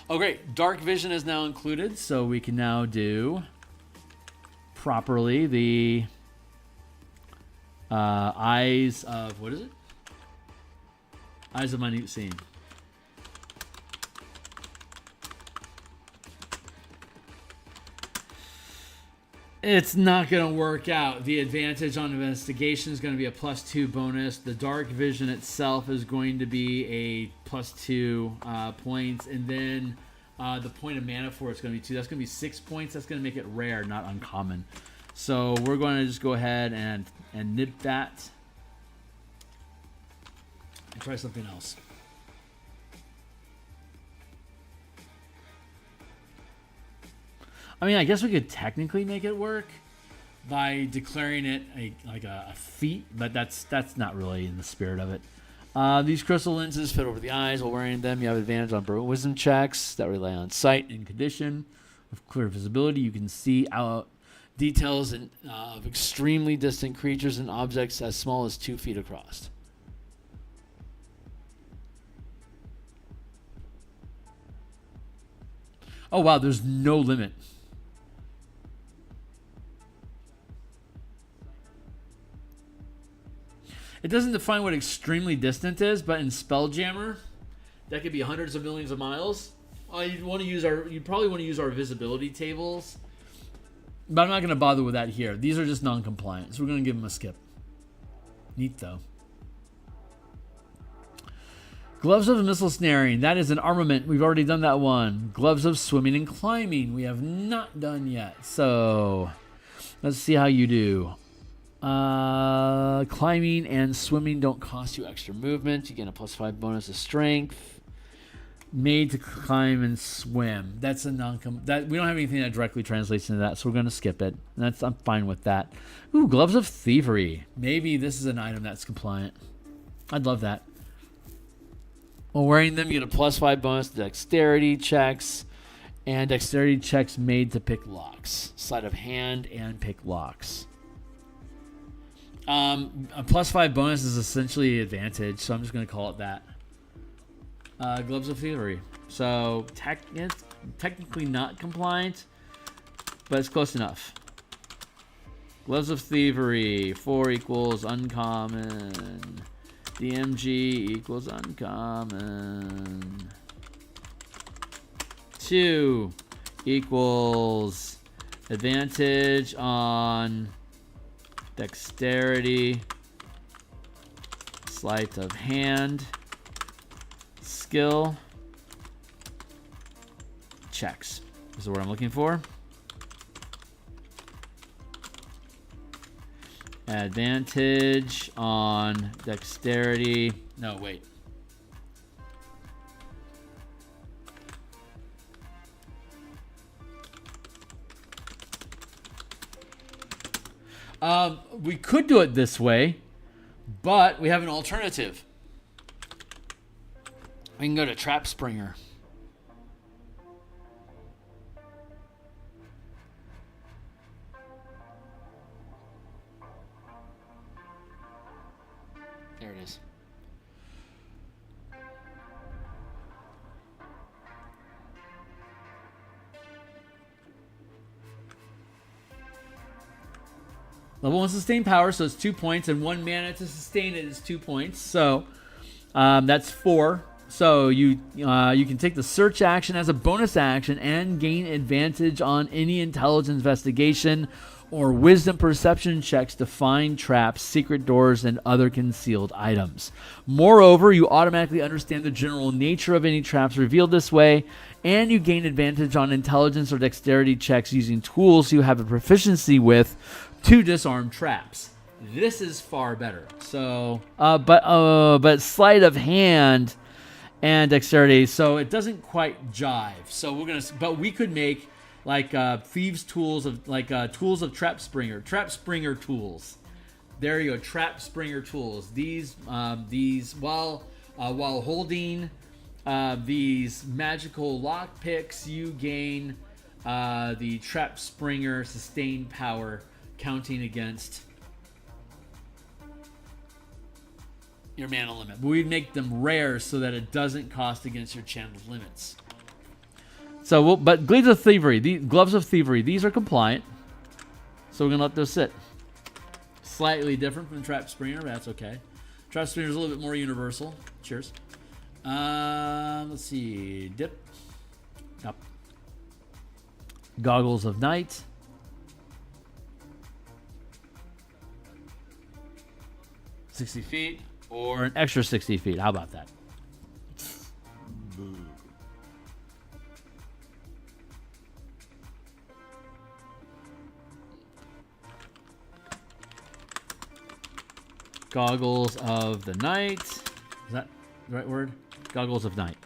Oh, great. Dark vision is now included, so we can now do properly the eyes of, what is it? Eyes of minute scene. It's not going to work out. The advantage on investigation is going to be a +2 bonus. The dark vision itself is going to be a +2 points. And then the point of mana for it's going to be 2. That's going to be 6 points. That's going to make it rare, not uncommon. So we're going to just go ahead and nip that. And try something else. I mean, I guess we could technically make it work by declaring it a feat, but that's not really in the spirit of it. These crystal lenses fit over the eyes. While wearing them, you have advantage on broken wisdom checks that rely on sight and condition. With clear visibility, you can see out details of extremely distant creatures and objects as small as 2 feet across. Oh, wow, there's no limit. It doesn't define what extremely distant is, but in Spelljammer, that could be hundreds of millions of miles. You'd probably want to use our visibility tables, but I'm not going to bother with that here. These are just non-compliant, so we're going to give them a skip. Neat, though. Gloves of missile snaring. That is an armament. We've already done that one. Gloves of swimming and climbing. We have not done yet. So let's see how you do. Climbing and swimming don't cost you extra movement. You get a +5 bonus of strength. Made to climb and swim. That's a that we don't have anything that directly translates into that, so we're going to skip it. I'm fine with that. Ooh, gloves of thievery. Maybe this is an item that's compliant. I'd love that. While wearing them, you get a +5 bonus to dexterity checks, and dexterity checks made to pick locks. Sleight of hand and pick locks. A +5 bonus is essentially advantage, so I'm just going to call it that. Gloves of thievery. So it's technically not compliant, but it's close enough. Gloves of thievery. 4 equals uncommon. DMG equals uncommon. 2 equals advantage on dexterity, sleight of hand, skill, checks. This is what I'm looking for. Advantage on dexterity. No, wait. We could do it this way, But we have an alternative. We can go to Trap Springer. There it is. Level 1 sustain power, so it's 2 points, and 1 mana to sustain it is 2 points. So that's 4. So you can take the search action as a bonus action and gain advantage on any intelligence investigation or wisdom perception checks to find traps, secret doors, and other concealed items. Moreover, you automatically understand the general nature of any traps revealed this way, and you gain advantage on intelligence or dexterity checks using tools you have a proficiency with to disarm traps. This is far better. So, but sleight of hand and dexterity, so it doesn't quite jive. So but we could make like thieves' tools of tools of Trap Springer tools. There you go, Trap Springer tools. These while holding these magical lock picks, you gain the Trap Springer sustained power, counting against your mana limit. But we'd make them rare so that it doesn't cost against your channel limits. So, but Gloves of Thievery, these are compliant. So we're gonna let those sit. Slightly different from the Trap Springer, but that's okay. Trap Springer is a little bit more universal. Cheers. Let's see. Dip. Up. Goggles of Night. $60 feet or an extra 60 feet. How about that? Goggles of the Night. Is that the right word? Goggles of Night.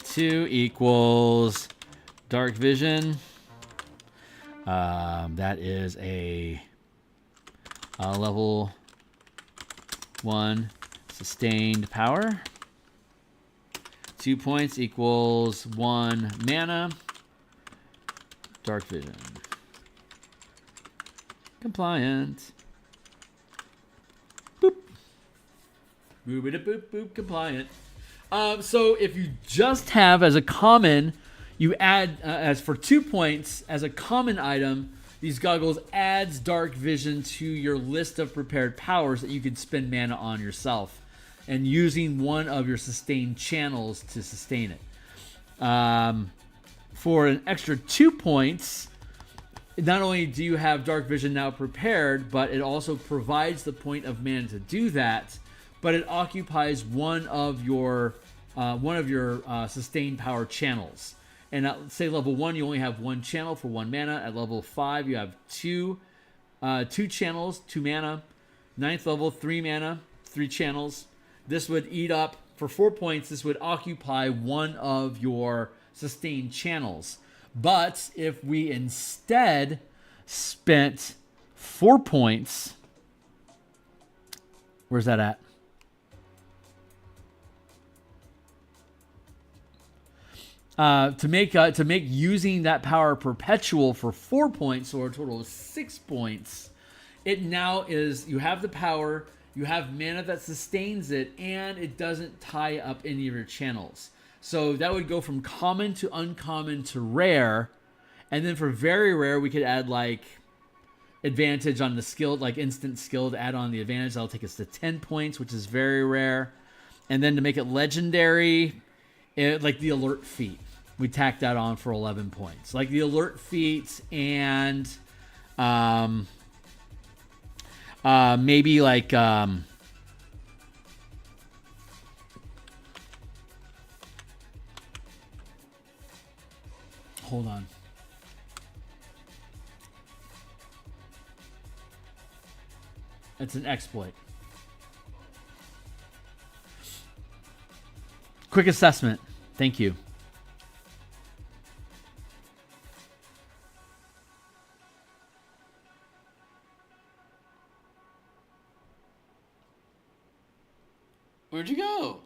Two equals Dark Vision. That is a level 1 sustained power. 2 points equals 1 mana. Dark Vision. Compliant. Boop. Boop-a-da-boop, boop, compliant. So if you just have as a common, you add, as for 2 points, as a common item, these goggles adds Dark Vision to your list of prepared powers that you can spend mana on yourself, and using one of your sustained channels to sustain it. For an extra 2 points, not only do you have Dark Vision now prepared, but it also provides the point of mana to do that, but it occupies one of your sustained power channels. And at, say, level 1, you only have 1 channel for 1 mana. At level 5, you have two channels, 2 mana. 9th level, 3 mana, 3 channels. This would eat up, for 4 points, this would occupy one of your sustained channels. But if we instead spent 4 points, where's that at? To make using that power perpetual for 4 points, or a total of 6 points, it now is, you have the power, you have mana that sustains it, and it doesn't tie up any of your channels. So that would go from common to uncommon to rare, and then for very rare, we could add like advantage on the skill, like instant skill to add on the advantage. That'll take us to 10 points, which is very rare. And then to make it legendary, like the alert feat, we tack that on for 11 points. Like the alert feat and maybe like hold on. It's an exploit. Quick assessment. Thank you. Where'd you go?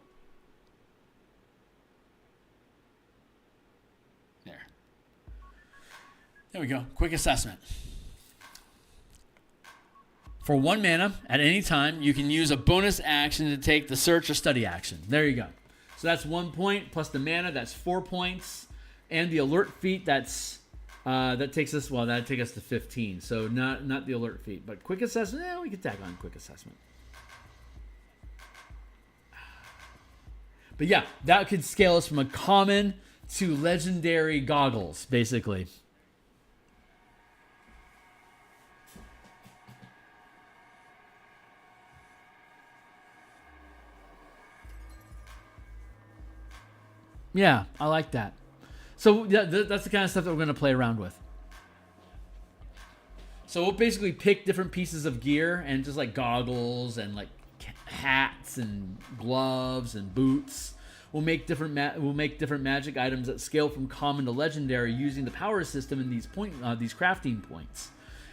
There we go. Quick assessment. For 1 mana at any time, you can use a bonus action to take the search or study action. There you go. So that's 1 point plus the mana. That's 4 points, and the alert feat. That takes us. Well, that take us to 15. So not the alert feat, but quick assessment. Yeah, we could tag on quick assessment. But yeah, that could scale us from a common to legendary goggles, basically. Yeah, I like that. So that's the kind of stuff that we're going to play around with. So we'll basically pick different pieces of gear and just like goggles and like hats and gloves and boots. We'll make different magic items that scale from common to legendary using the power system in these crafting points.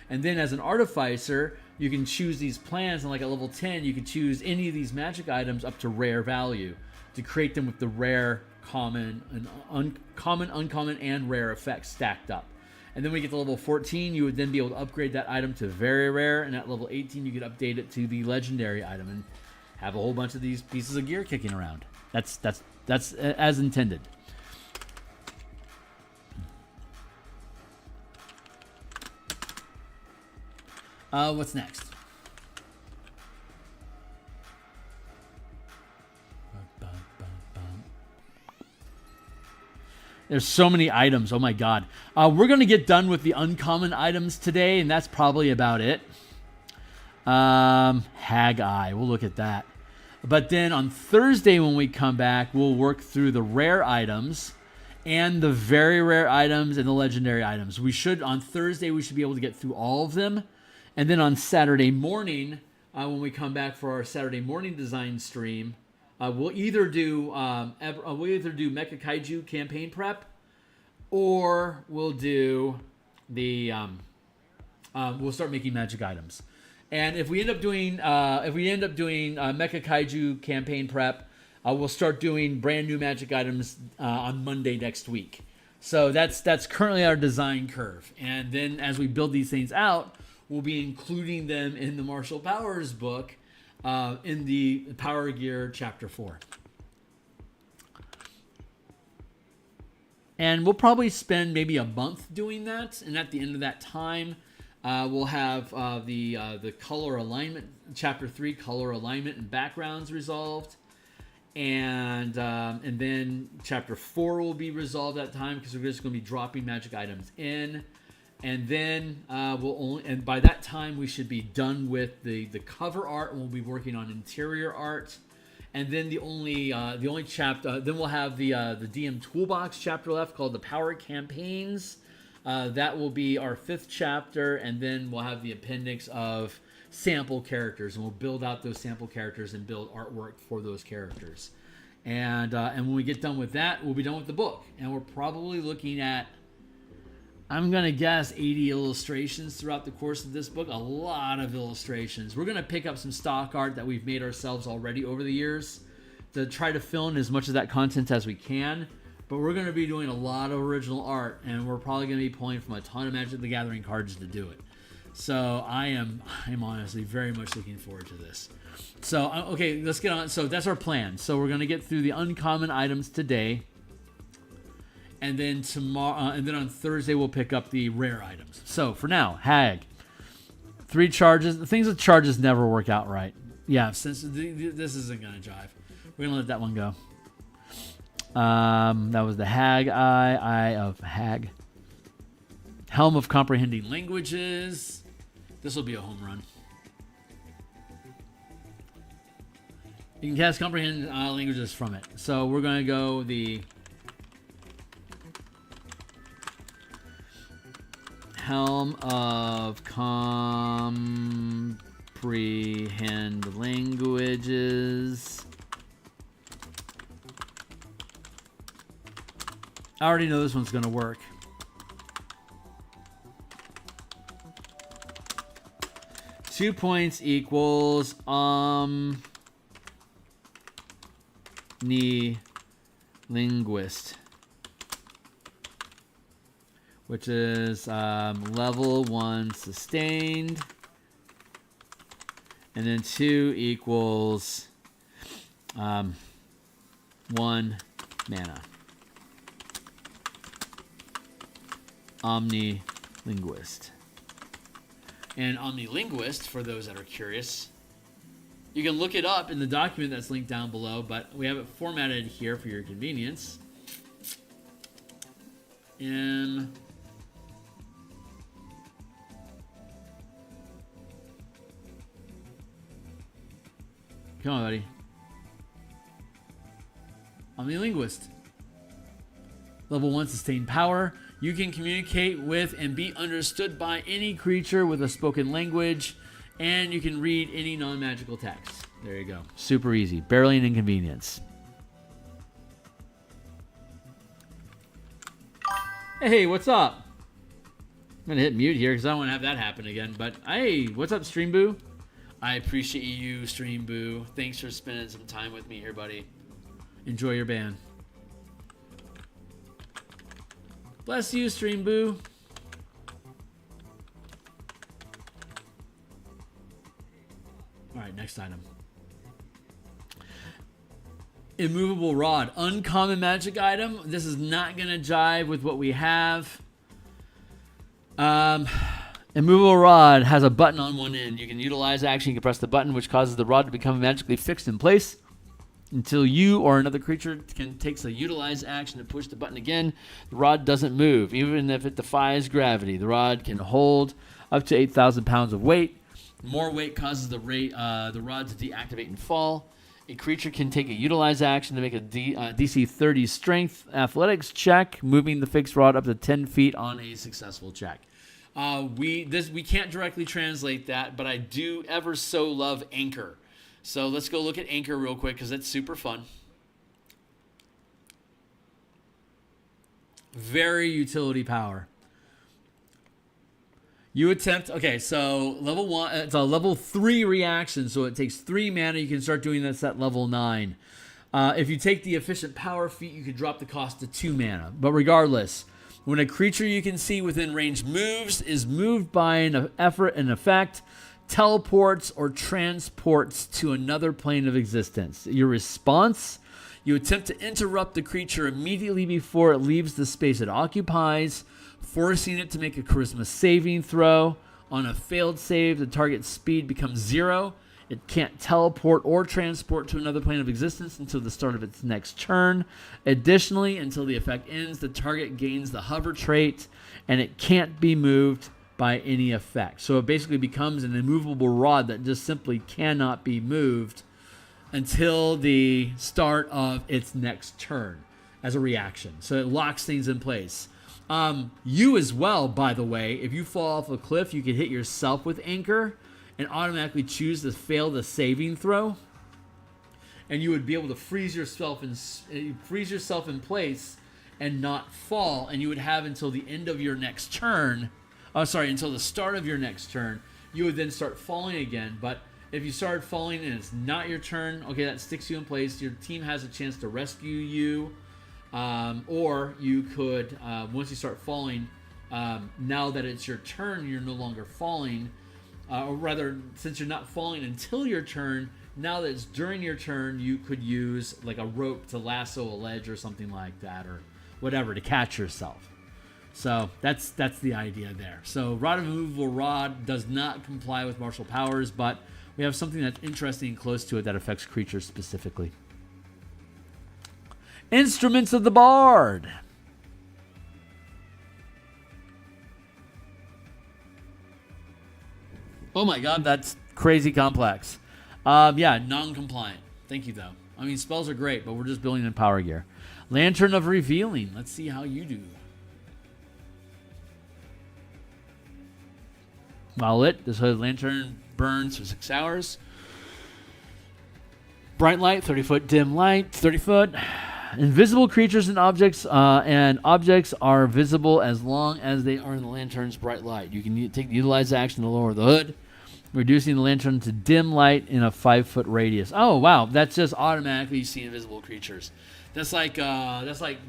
And then as an artificer, you can choose these plans, and like at level 10, you can choose any of these magic items up to rare value to create them with the rare, common, and uncommon, and rare effects stacked up. And then when we get to level 14, you would then be able to upgrade that item to very rare, and at level 18, you could update it to the legendary item and have a whole bunch of these pieces of gear kicking around. That's as intended. What's next? There's so many items. Oh my god. We're going to get done with the uncommon items today, and that's probably about it. Hag-Eye. We'll look at that. But then on Thursday when we come back, we'll work through the rare items and the very rare items and the legendary items. On Thursday, we should be able to get through all of them. And then on Saturday morning, when we come back for our Saturday morning design stream, we'll either do Mecha Kaiju campaign prep, or we'll do the we'll start making magic items. And if we end up doing Mecha Kaiju campaign prep, we'll start doing brand new magic items on Monday next week. So that's currently our design curve. And then as we build these things out, we'll be including them in the Martial Powers book. In the Power Gear Chapter 4. And we'll probably spend maybe a month doing that. And at the end of that time, we'll have the color alignment, Chapter 3 color alignment and backgrounds resolved. And then Chapter 4 will be resolved at that time because we're just going to be dropping magic items in. And then by that time we should be done with the cover art, and we'll be working on interior art. And then the only chapter, then we'll have the DM Toolbox chapter left called the Power Campaigns. That will be our 5th chapter, and then we'll have the appendix of sample characters, and we'll build out those sample characters and build artwork for those characters. And when we get done with that, we'll be done with the book, and we're probably looking at, I'm going to guess, 80 illustrations throughout the course of this book. A lot of illustrations. We're going to pick up some stock art that we've made ourselves already over the years to try to fill in as much of that content as we can. But we're going to be doing a lot of original art, and we're probably going to be pulling from a ton of Magic the Gathering cards to do it. So I'm honestly very much looking forward to this. So, okay, let's get on. So that's our plan. So we're going to get through the uncommon items today. And then tomorrow, and then on Thursday, we'll pick up the rare items. So for now, Hag, 3 charges. The things with charges never work out right. Yeah, since this isn't going to jive, we're going to let that one go. That was the Hag-Eye, Eye of Hag. Helm of Comprehending Languages. This will be a home run. You can cast Comprehend Languages from it. So we're going to go the Helm of Comprehend Languages. I already know this one's going to work. Two points equals Omni-Linguist, which is level 1 sustained, and then 2 equals 1 mana. Omni-Linguist. And Omni-Linguist, for those that are curious, you can look it up in the document that's linked down below, but we have it formatted here for your convenience. Come on, buddy. Omni-Linguist. Level 1 sustained power. You can communicate with and be understood by any creature with a spoken language, and you can read any non-magical text. There you go. Super easy. Barely an inconvenience. Hey, what's up? I'm going to hit mute here because I don't want to have that happen again. But hey, what's up, Stream Boo? I appreciate you, Stream Boo. Thanks for spending some time with me here, buddy. Enjoy your band. Bless you, Stream Boo. All right, next item. Immovable Rod. Uncommon magic item. This is not going to jive with what we have. Immovable Rod has a button on one end. You can utilize action. You can press the button, which causes the rod to become magically fixed in place until you or another creature takes a utilize action to push the button again. The rod doesn't move, even if it defies gravity. The rod can hold up to 8,000 pounds of weight. More weight causes the rod to deactivate and fall. A creature can take a utilize action to make a DC 30 strength athletics check, moving the fixed rod up to 10 feet on a successful check. We can't directly translate that, but I do ever so love Anchor. So let's go look at Anchor real quick because it's super fun. Very utility power. You attempt, okay, so level 1, it's a level 3 reaction, so it takes 3 mana. You can start doing this at level 9. If you take the efficient power feat, you could drop the cost to 2 mana. But regardless, when a creature you can see within range moves, is moved by an effect, teleports or transports to another plane of existence. Your response, you attempt to interrupt the creature immediately before it leaves the space it occupies, forcing it to make a charisma saving throw. On a failed save, the target's speed becomes 0. It can't teleport or transport to another plane of existence until the start of its next turn. Additionally, until the effect ends, the target gains the hover trait, and it can't be moved by any effect. So it basically becomes an immovable rod that just simply cannot be moved until the start of its next turn as a reaction. So it locks things in place. You as well, by the way, if you fall off a cliff, you can hit yourself with Anchor and automatically choose to fail the saving throw. And you would be able to freeze yourself in place and not fall. And you would have until the end of your next turn. Until the start of your next turn, you would then start falling again. But if you start falling and it's not your turn, okay, that sticks you in place. Your team has a chance to rescue you. Or you could, once you start falling, now that it's your turn, you're no longer falling. Or rather, since you're not falling until your turn, now that it's during your turn, you could use like a rope to lasso a ledge or something like that, or whatever, to catch yourself. So that's the idea there. So Rod of Immovable Rod does not comply with martial powers, but we have something that's interesting and close to it that affects creatures specifically. Instruments of the Bard. Oh my god, that's crazy complex. Yeah, non-compliant. Thank you, though. I mean, spells are great, but we're just building in power gear. Lantern of Revealing. Let's see how you do. While lit, this lantern burns for 6 hours. Bright light, 30-foot dim light, 30 foot. Invisible creatures and objects are visible as long as they are in the lantern's bright light. You can utilize the action to lower the hood, reducing the lantern to dim light in a 5-foot radius. Oh wow, that's just automatically see invisible creatures. That's like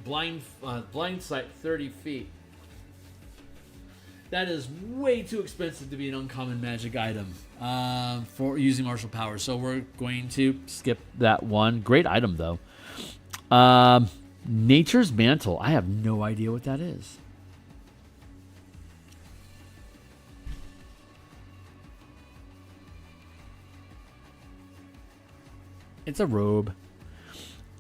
blind sight 30 feet. That is way too expensive to be an uncommon magic item for using martial powers. So we're going to skip that one. Great item though. Nature's Mantle. I have no idea what that is. It's a robe.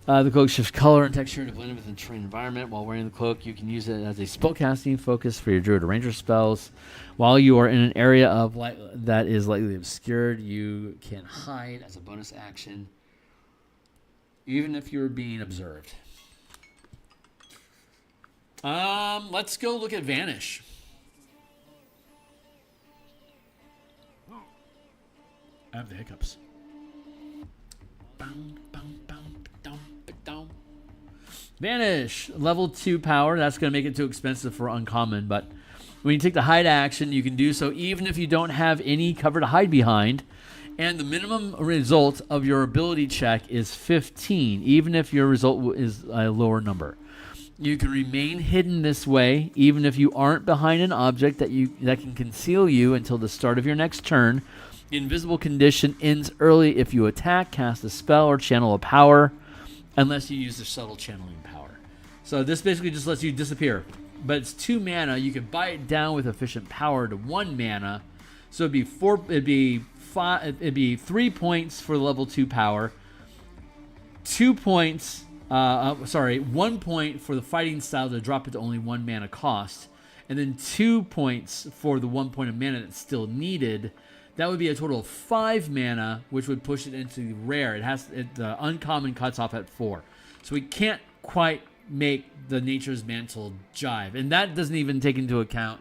The cloak shifts color and texture to blend with the terrain environment. While wearing the cloak, you can use it as a spellcasting focus for your druid or ranger spells. While you are in an area of light that is lightly obscured, you can hide as a bonus action, even if you're being observed. Let's go look at Vanish. I have the hiccups. Vanish, level 2 power. That's going to make it too expensive for uncommon, but when you take the hide action, you can do so even if you don't have any cover to hide behind. And the minimum result of your ability check is 15, even if your result is a lower number. You can remain hidden this way, even if you aren't behind an object that can conceal you until the start of your next turn. The invisible condition ends early if you attack, cast a spell, or channel a power, unless you use the subtle channeling power. So this basically just lets you disappear. But it's 2 mana. You can buy it down with efficient power to 1 mana. So it'd be 3 points for level 2 power. 2 points. 1 point for the fighting style to drop it to only 1 mana cost, and then 2 points for the 1 point of mana that's still needed. That would be a total of 5 mana, which would push it into rare. The uncommon cuts off at 4, so we can't quite make the Nature's Mantle jive, and that doesn't even take into account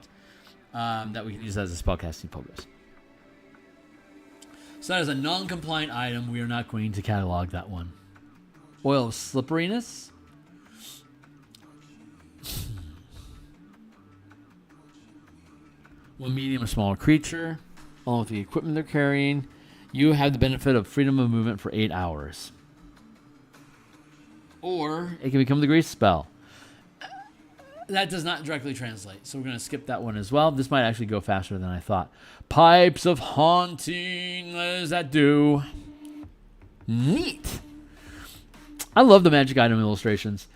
that we can use that as a spellcasting focus. So that is a non-compliant item. We are not going to catalog that one. Oil of Slipperiness. One medium or smaller creature, along with the equipment they're carrying, you have the benefit of freedom of movement for 8 hours. Or it can become the Grace Spell. That does not directly translate, so we're going to skip that one as well. This might actually go faster than I thought. Pipes of Haunting. What does that do? Neat. I love the magic item illustrations.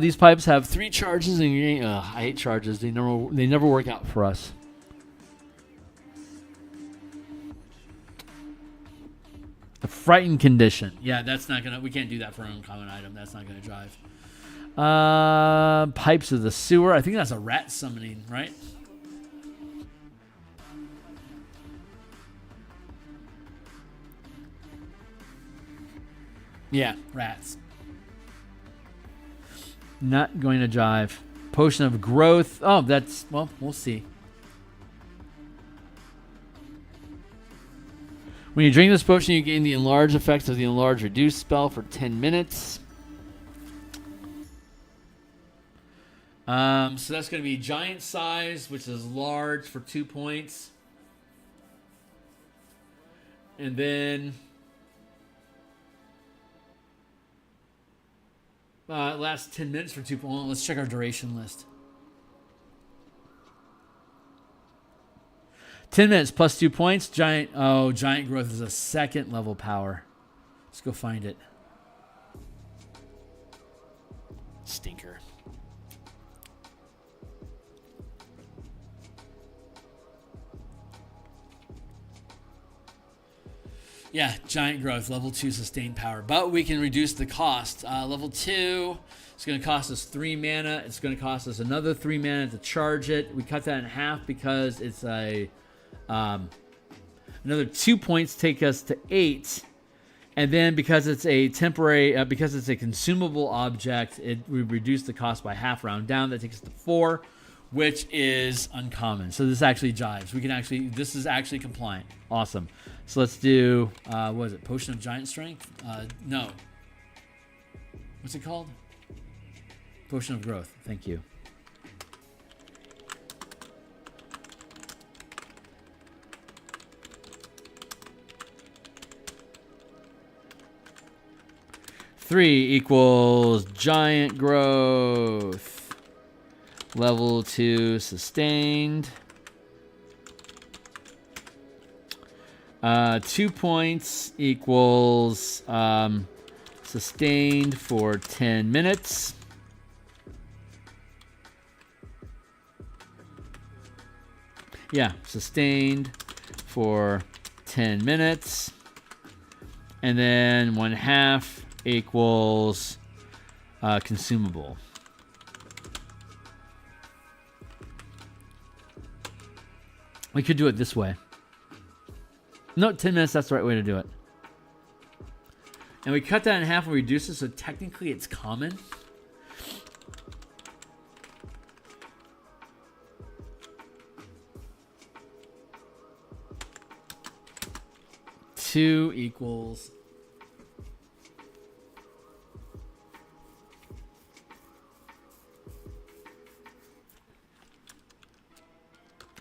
These pipes have 3 charges, and I hate charges. They never work out for us. The Frightened Condition. Yeah, that's not gonna. We can't do that for an uncommon item. That's not gonna jive. Pipes of the Sewer. I think that's a rat summoning, right? Yeah, rats. Not going to jive. Potion of Growth. Oh, that's... Well, we'll see. When you drink this potion, you gain the enlarge effect of the enlarge reduce spell for 10 minutes. So that's going to be giant size, which is large for 2 points. And then... it lasts 10 minutes for 2 points. Well, let's check our duration list. 10 minutes plus 2 points. Giant Growth is a 2nd level power. Let's go find it. Stinker. Yeah, Giant Growth, level 2 sustained power. But we can reduce the cost. Level 2, it's going to cost us 3 mana. It's going to cost us another 3 mana to charge it. We cut that in half because it's a... another 2 points take us to 8. And then because it's a temporary... because it's a consumable object, we reduce the cost by half, round down. That takes us to 4, which is uncommon. So this actually jives. We can actually... This is actually compliant. Awesome. So let's do, what is it? Potion of Giant Strength? No. What's it called? Potion of growth. Thank you. Three equals giant growth. Level 2 sustained. 2 points equals sustained for 10 minutes. Yeah, sustained for 10 minutes. And then 1/2 equals consumable. We could do it this way. No, 10 minutes, that's the right way to do it. And we cut that in half and reduce it, so technically it's common. Two equals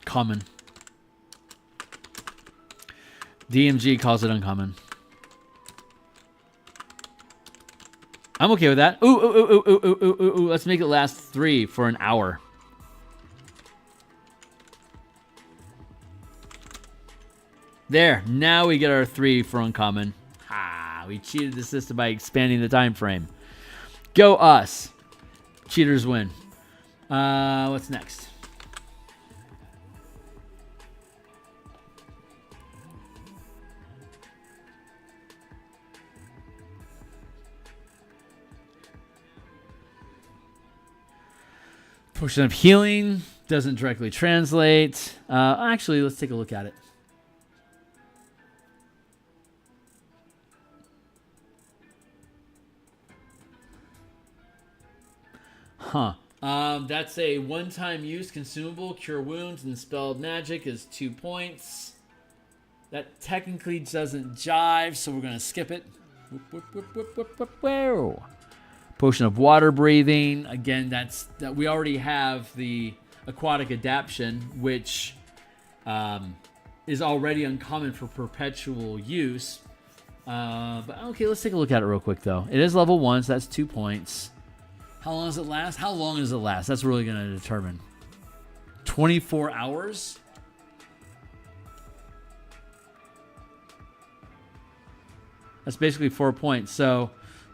common. DMG calls it uncommon. I'm okay with that. Ooh. Let's make it last 3 for an hour. There. Now we get our 3 for uncommon. Ah, we cheated the system by expanding the time frame. Go us. Cheaters win. What's next? Potion of healing doesn't directly translate. Actually, let's take a look at it. Huh. That's a one-time use consumable. Cure wounds and spelled magic is 2 points. That technically doesn't jive, so we're going to skip it. Whoa. Potion of water breathing. Again, that we already have the aquatic adaptation, which is already uncommon for perpetual use. But okay, let's take a look at it real quick, though. It is level 1, so that's 2 points. How long does it last? How long does it last? That's really going to determine. 24 hours? That's basically 4 points. So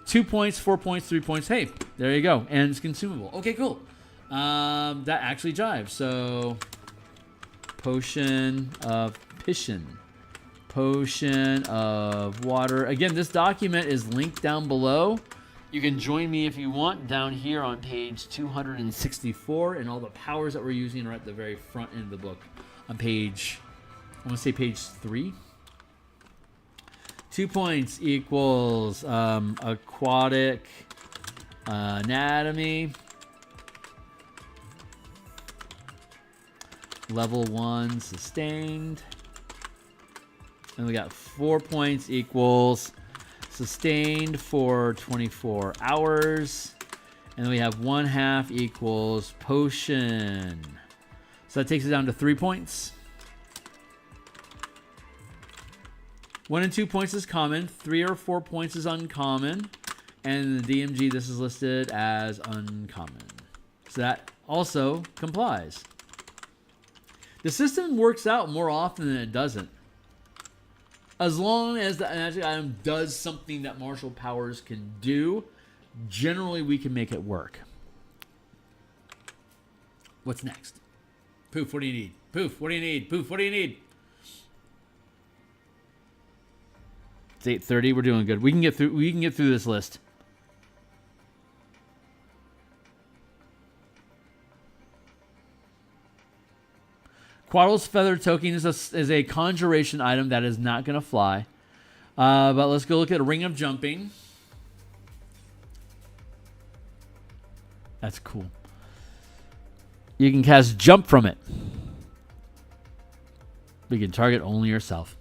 2 points, 4 points, 3 points. Hey, there you go. And it's consumable. Okay, cool. That actually jives. So potion of pission. Potion of water. Again, this document is linked down below. You can join me if you want down here on page 264, and all the powers that we're using are at the very front end of the book on page, I want to say page 3. 2 points equals aquatic anatomy. Level 1 sustained. And we got 4 points equals sustained for 24 hours. And then we have 1/2 equals potion. So that takes it down to 3 points. 1 and 2 points is common. 3 or 4 points is uncommon. And in the DMG, this is listed as uncommon. So that also complies. The system works out more often than it doesn't. As long as the magic item does something that martial powers can do, generally we can make it work. What's next? Poof, what do you need? Poof, what do you need? Poof, what do you need? It's 8:30. We're doing good. We can get through this list. Quaddle's Feather Token is a conjuration item that is not going to fly. But let's go look at Ring of Jumping. That's cool. You can cast Jump from it. You can target only yourself.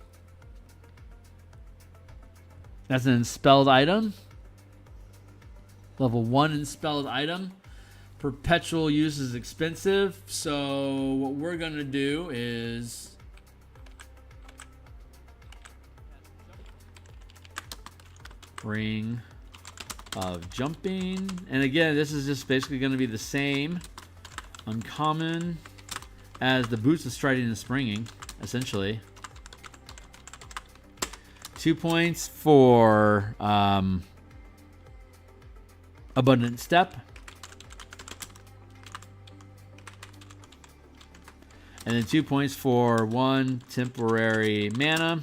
That's an Enspelled item. Level 1 Enspelled item. Perpetual use is expensive, so what we're gonna do is Ring of Jumping, and again, this is just basically going to be the same uncommon as the Boots of Striding and Springing, essentially. 2 points for Abundant Step. And then 2 points for 1 temporary mana.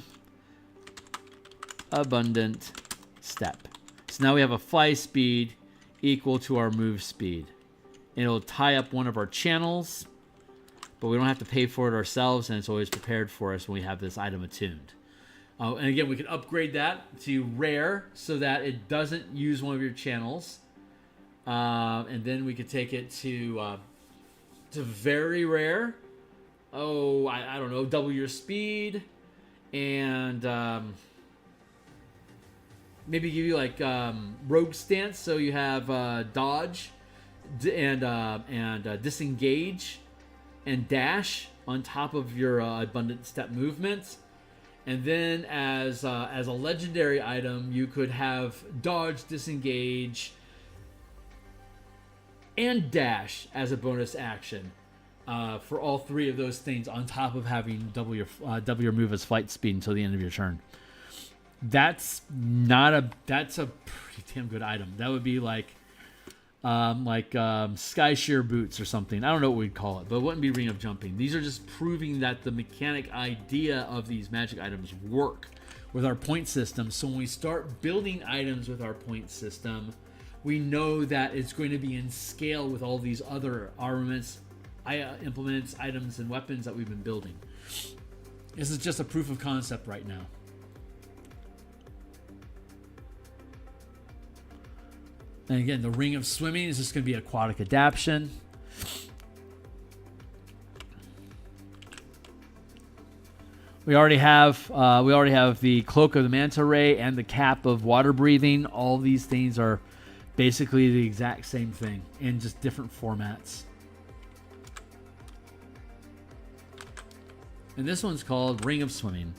Abundant Step. So now we have a fly speed equal to our move speed. And it'll tie up one of our channels, but we don't have to pay for it ourselves, and it's always prepared for us when we have this item attuned. And again, we can upgrade that to rare so that it doesn't use one of your channels. And then we could take it to very rare. Oh, I don't know, double your speed, and maybe give you like rogue stance, so you have dodge and disengage and dash on top of your abundant step movement. And then as a legendary item, you could have dodge, disengage, and dash as a bonus action for all three of those things, on top of having double your move as flight speed until the end of your turn. That's a pretty damn good item. That would be like Sky Shear Boots or something. I don't know what we'd call it, but it wouldn't be Ring of Jumping. These are just proving that the mechanic idea of these magic items work with our point system. So when we start building items with our point system, we know that it's going to be in scale with all these other armaments, implements, items, and weapons that we've been building. This is just a proof of concept right now. And again, the Ring of Swimming is just going to be aquatic adaptation. We already have the Cloak of the Manta Ray and the Cap of Water Breathing. All these things are basically the exact same thing in just different formats. And this one's called Ring of Swimming.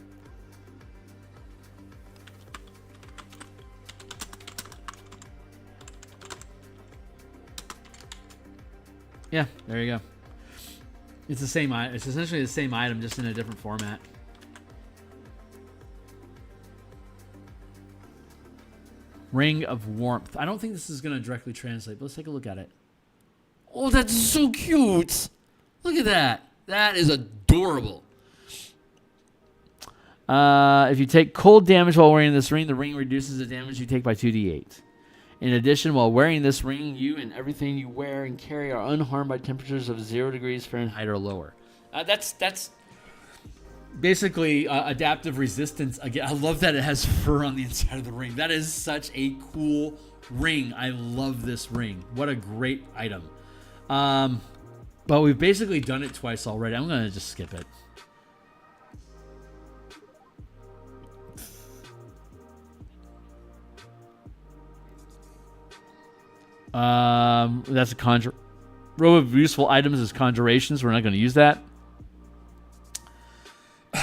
Yeah, there you go. It's the same. It's essentially the same item, just in a different format. Ring of Warmth. I don't think this is going to directly translate, but let's take a look at it. Oh, that's so cute. Look at that. That is adorable. If you take cold damage while wearing this ring, the ring reduces the damage you take by 2d8. In addition, while wearing this ring, you and everything you wear and carry are unharmed by temperatures of 0 degrees Fahrenheit or lower. That's basically adaptive resistance. Again, I love that it has fur on the inside of the ring. That is such a cool ring. I love this ring. What a great item. But we've basically done it twice already. I'm going to just skip it. That's a conjure. Row of useful items is conjurations. We're not going to use that.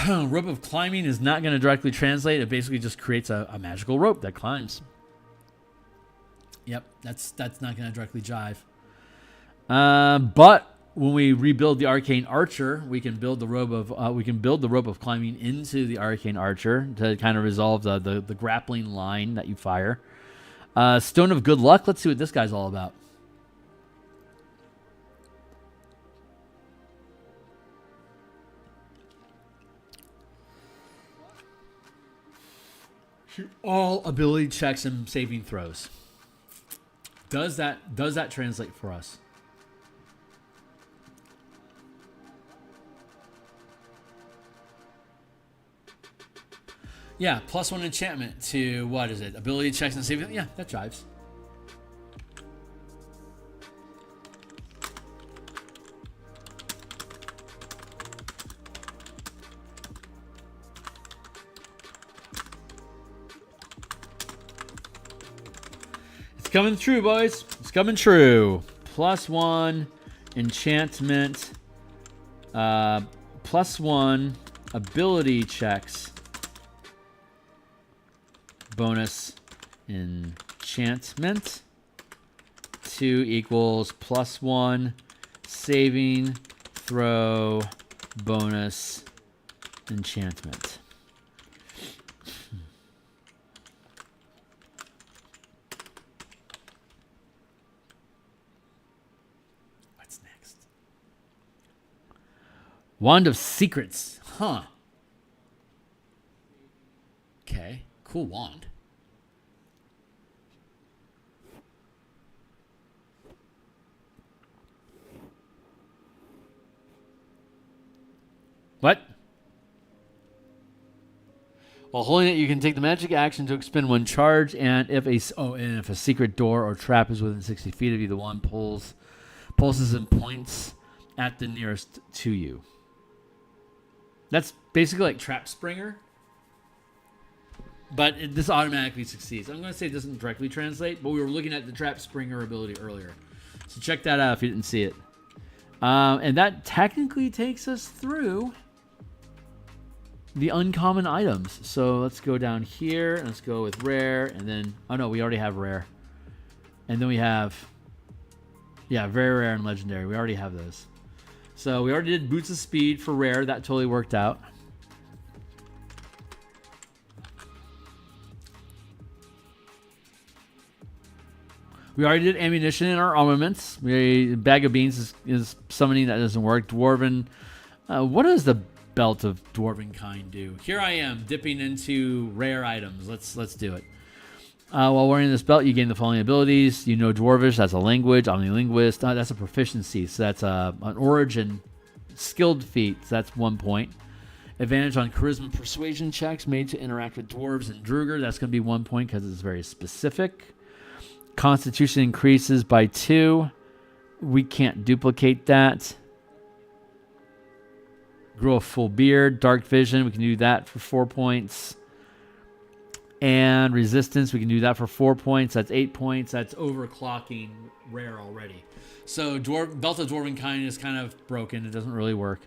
Rope of climbing is not going to directly translate. It basically just creates a magical rope that climbs. Yep, that's not going to directly jive. But when we rebuild the Arcane Archer, we can build the rope of climbing into the Arcane Archer to kind of resolve the grappling line that you fire. Stone of Good Luck. Let's see what this guy's all about. All ability checks and saving throws. Does that translate for us? Yeah, +1 enchantment to, what is it? Ability checks and saving. Yeah, that drives. It's coming true, boys. It's coming true. +1 enchantment, +1 ability checks, bonus enchantment. 2 equals +1 saving throw bonus enchantment. What's next? Wand of Secrets. Huh. Okay. Cool wand. What? While holding it, you can take the magic action to expend 1 charge, and if a secret door or trap is within 60 feet of you, the wand pulses and points at the nearest to you. That's basically like Trap Springer, but this automatically succeeds. I'm going to say it doesn't directly translate, but we were looking at the Trap Springer ability earlier, so check that out if you didn't see it. And that technically takes us through the uncommon items. So let's go down here and let's go with rare, and then we already have rare, and then we have very rare and legendary. We already have those. So we already did Boots of Speed for rare. That totally worked out. We already did ammunition in our armaments. Bag of Beans is summoning. That doesn't work. Dwarven. What does the Belt of Dwarven Kind do? Here I am dipping into rare items. Let's do it. While wearing this belt, you gain the following abilities. You know Dwarvish. That's a language. Omnilinguist. That's a proficiency. So that's an origin skilled feat. So that's 1 point. Advantage on charisma persuasion checks made to interact with dwarves and Druger. That's going to be 1 point because it's very specific. Constitution increases by 2. We can't duplicate that. Grow a full beard. Dark vision. We can do that for 4 points. And resistance. We can do that for 4 points. That's 8 points. That's overclocking rare already. So Belt of Dwarven Kind is kind of broken. It doesn't really work.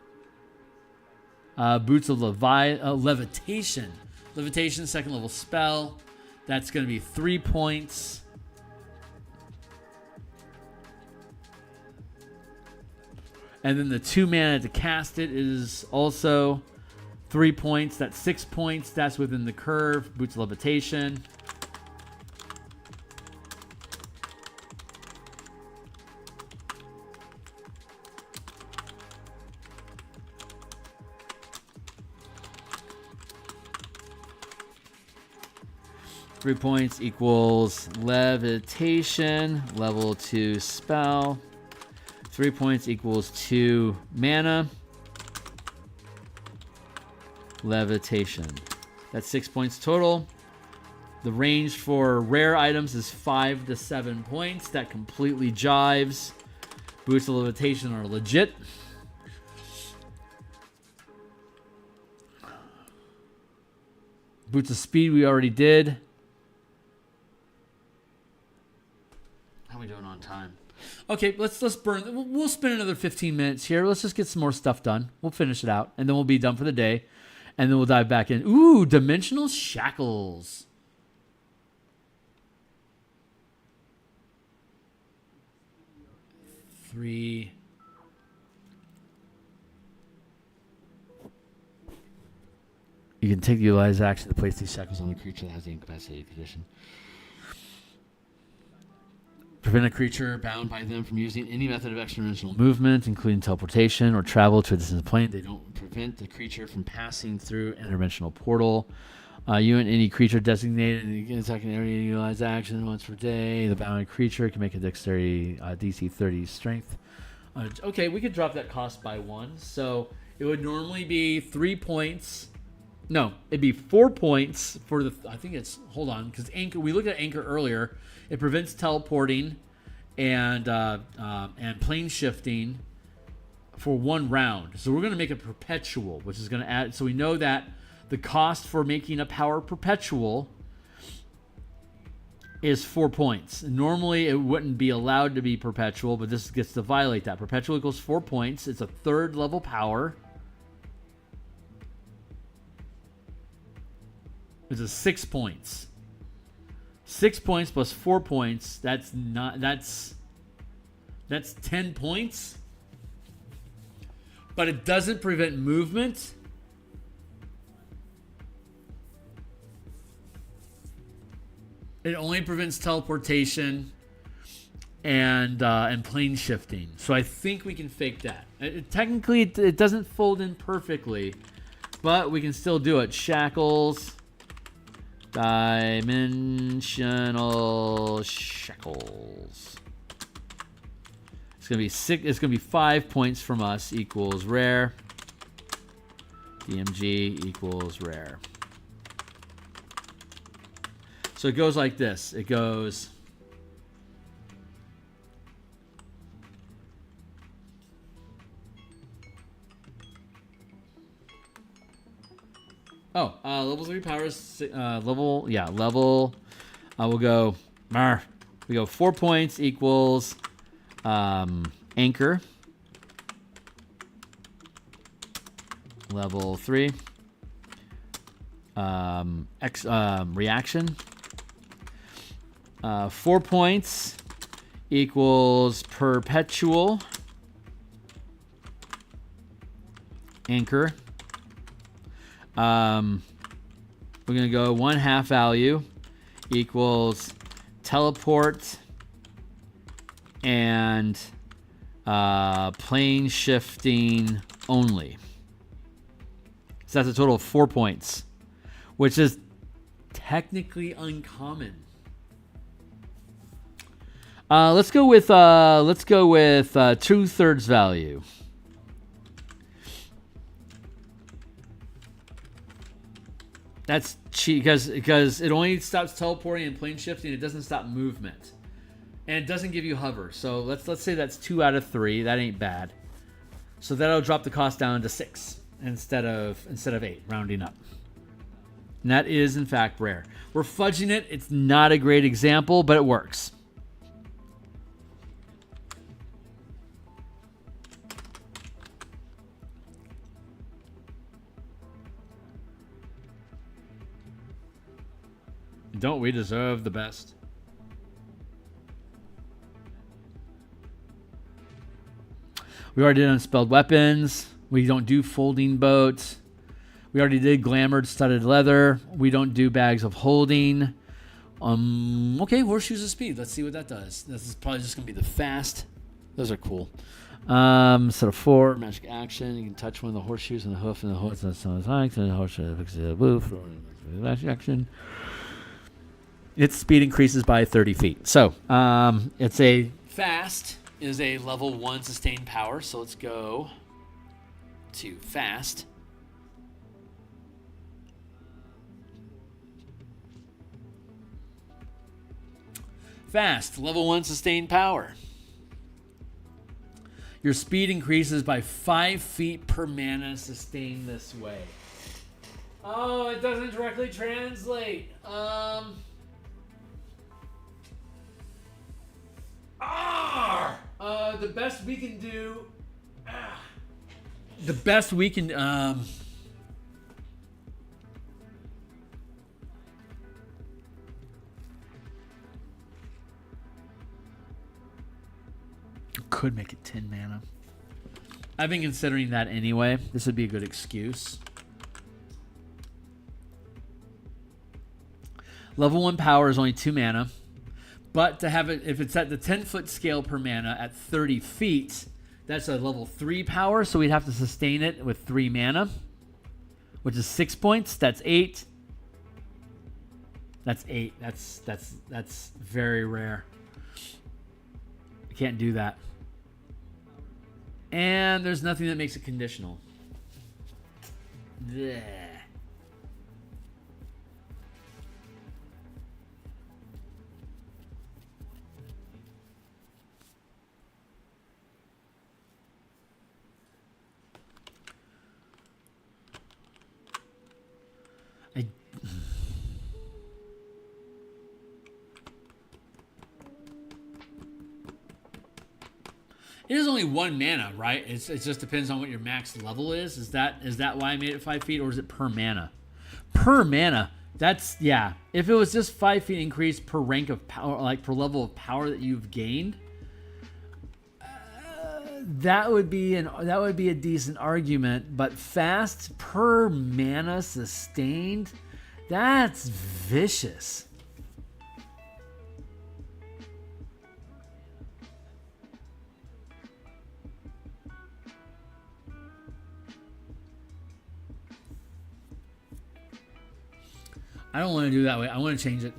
Boots of Levitation. Levitation, second level spell. That's going to be 3 points. And then the 2 mana to cast it is also 3 points. That's 6 points. That's within the curve. Boots of Levitation. Three points equals Levitation, level 2 spell. 3 points equals 2 mana. Levitation. That's 6 points total. The range for rare items is 5 to 7 points. That completely jives. Boots of Levitation are legit. Boots of Speed we already did. How are we doing on time? Okay, let's burn. We'll spend another 15 minutes here. Let's just get some more stuff done. We'll finish it out, and then we'll be done for the day. And then we'll dive back in. Ooh, Dimensional Shackles. Three. You can take the utilized action to place these shackles on the creature that has the incapacitated condition. Prevent a creature bound by them from using any method of extra-dimensional movement, including teleportation or travel to a distant plane. They don't prevent the creature from passing through an interdimensional portal. You and any creature designated in the attacking area utilize action once per day. The bound creature can make a dexterity DC 30 strength. Okay, we could drop that cost by 1. So it would normally be 3 points. No, it'd be 4 points for the... I think it's... Hold on, because Anchor... We looked at Anchor earlier. It prevents teleporting and plane shifting for 1 round. So we're going to make it perpetual, which is going to add... So we know that the cost for making a power perpetual is 4 points. Normally, it wouldn't be allowed to be perpetual, but this gets to violate that. Perpetual equals 4 points. It's a 3rd level power. It's a 6 points. 6 points plus 4 points. That's 10 points. But it doesn't prevent movement. It only prevents teleportation and plane shifting. So I think we can fake that. Technically, it doesn't fold in perfectly, but we can still do it. Shackles, dimensional shackles. It's gonna be 6. It's gonna be 5 points from us equals rare. DMG equals rare. So it goes like this. It goes. Level 3 powers. Level. We'll go. We go 4 points equals anchor. Level 3. Reaction. 4 points equals perpetual anchor. We're gonna go 1/2 value equals teleport and plane shifting only. So that's a total of 4 points, which is technically uncommon. Let's go with 2/3 value. That's cheap because it only stops teleporting and plane shifting. It doesn't stop movement, and it doesn't give you hover. So let's say that's 2 out of 3. That ain't bad. So that'll drop the cost down to 6 instead of 8, rounding up. And that is in fact rare. We're fudging it. It's not a great example, but it works. Don't we deserve the best? We already did unspelled weapons. We don't do folding boats. We already did glamored studded leather. We don't do bags of holding. Okay, horseshoes of speed. Let's see what that does. This is probably just gonna be the fast. Those are cool. Set of 4 magic action. You can touch one of the horseshoes and the hoof and the hoof. That's the horseshoe. Magic action. Its speed increases by 30 feet. So it's a fast is a level 1 sustained power. So let's go to fast. Fast, level 1 sustained power. Your speed increases by 5 feet per mana sustained this way. Oh, it doesn't directly translate. The best we can do. The best we can. Could make it 10 mana. I've been considering that anyway. This would be a good excuse. Level 1 power is only 2 mana. But to have it, if it's at the 10-foot scale per mana at 30 feet, that's a level 3 power. So we'd have to sustain it with 3 mana, which is 6 points. That's 8. That's 8. That's very rare. I can't do that. And there's nothing that makes it conditional. Blech. It is only 1 mana, right? It just depends on what your max level is. Is that why I made it 5 feet, or is it per mana? Per mana. That's, yeah. If it was just 5 feet increase per rank of power, like per level of power that you've gained, that would be a decent argument. But fast per mana sustained, that's vicious. I don't want to do it that way. I want to change it.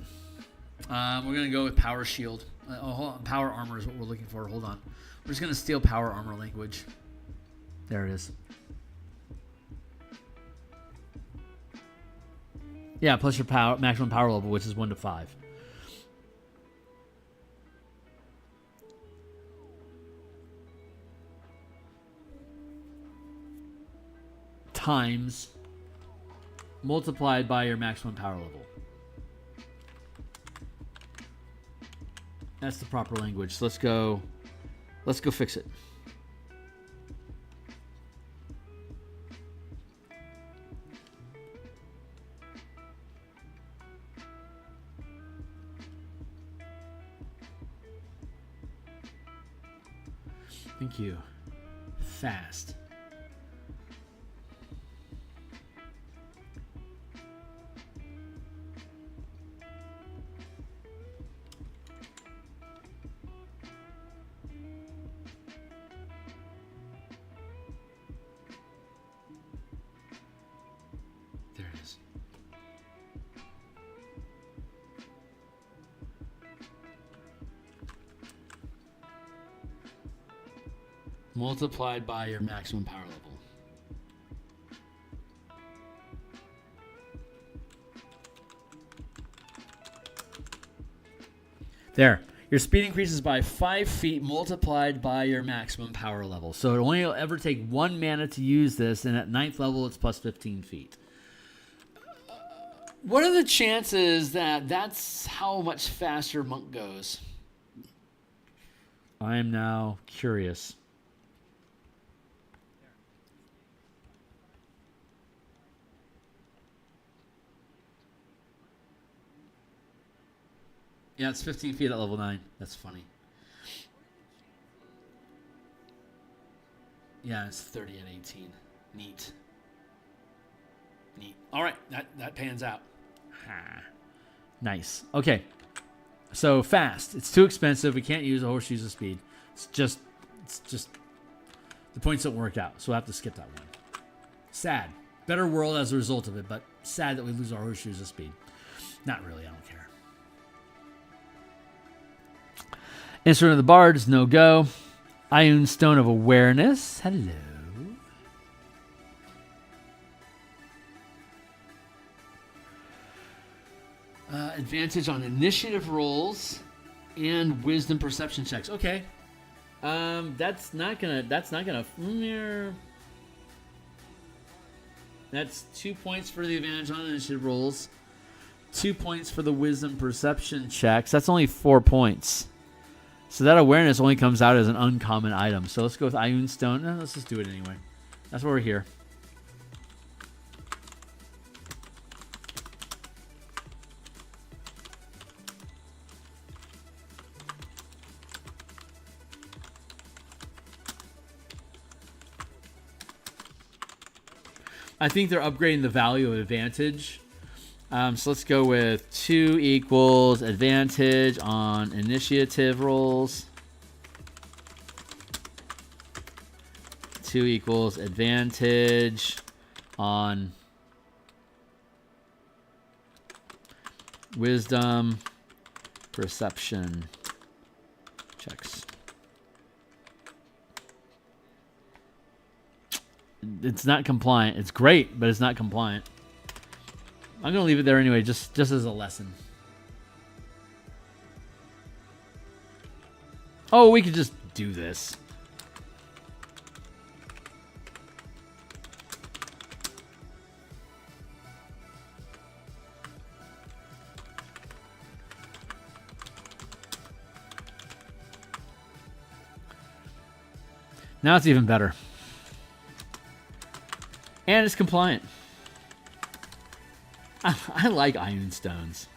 We're going to go with power shield. Hold on. Power armor is what we're looking for. Hold on. We're just going to steal power armor language. There it is. Yeah, plus your maximum power level, which is 1 to 5. Times multiplied by your maximum power level. That's the proper language. So let's go fix it. Thank you. Fast. There it is. Multiplied by your maximum power level. There. Your speed increases by 5 feet multiplied by your maximum power level. So it only will ever take 1 mana to use this, and at 9th level it's plus 15 feet. What are the chances that that's how much faster Monk goes? I am now curious. Yeah, it's 15 feet at level 9. That's funny. Yeah, it's 30 at 18. Neat. Neat. All right, that pans out. Nice. Okay. So fast. It's too expensive. We can't use a horseshoes of speed. It's just the points don't work out. So we'll have to skip that one. Sad. Better world as a result of it, but sad that we lose our horseshoes of speed. Not really. I don't care. Instrument of the Bard is no go. Ion Stone of Awareness. Hello. Advantage on initiative rolls and wisdom perception checks. Okay. That's not gonna. That's 2 points for the advantage on initiative rolls. 2 points for the wisdom perception checks. That's only 4 points. So that awareness only comes out as an uncommon item. So let's go with Ion Stone. Let's just do it anyway. That's why we're here. I think they're upgrading the value of advantage. So let's go with 2 equals advantage on initiative rolls. 2 equals advantage on wisdom perception checks. It's not compliant. It's great, but it's not compliant. I'm going to leave it there anyway, just as a lesson. Oh, we could just do this. Now it's even better. And it's compliant. I like iron stones.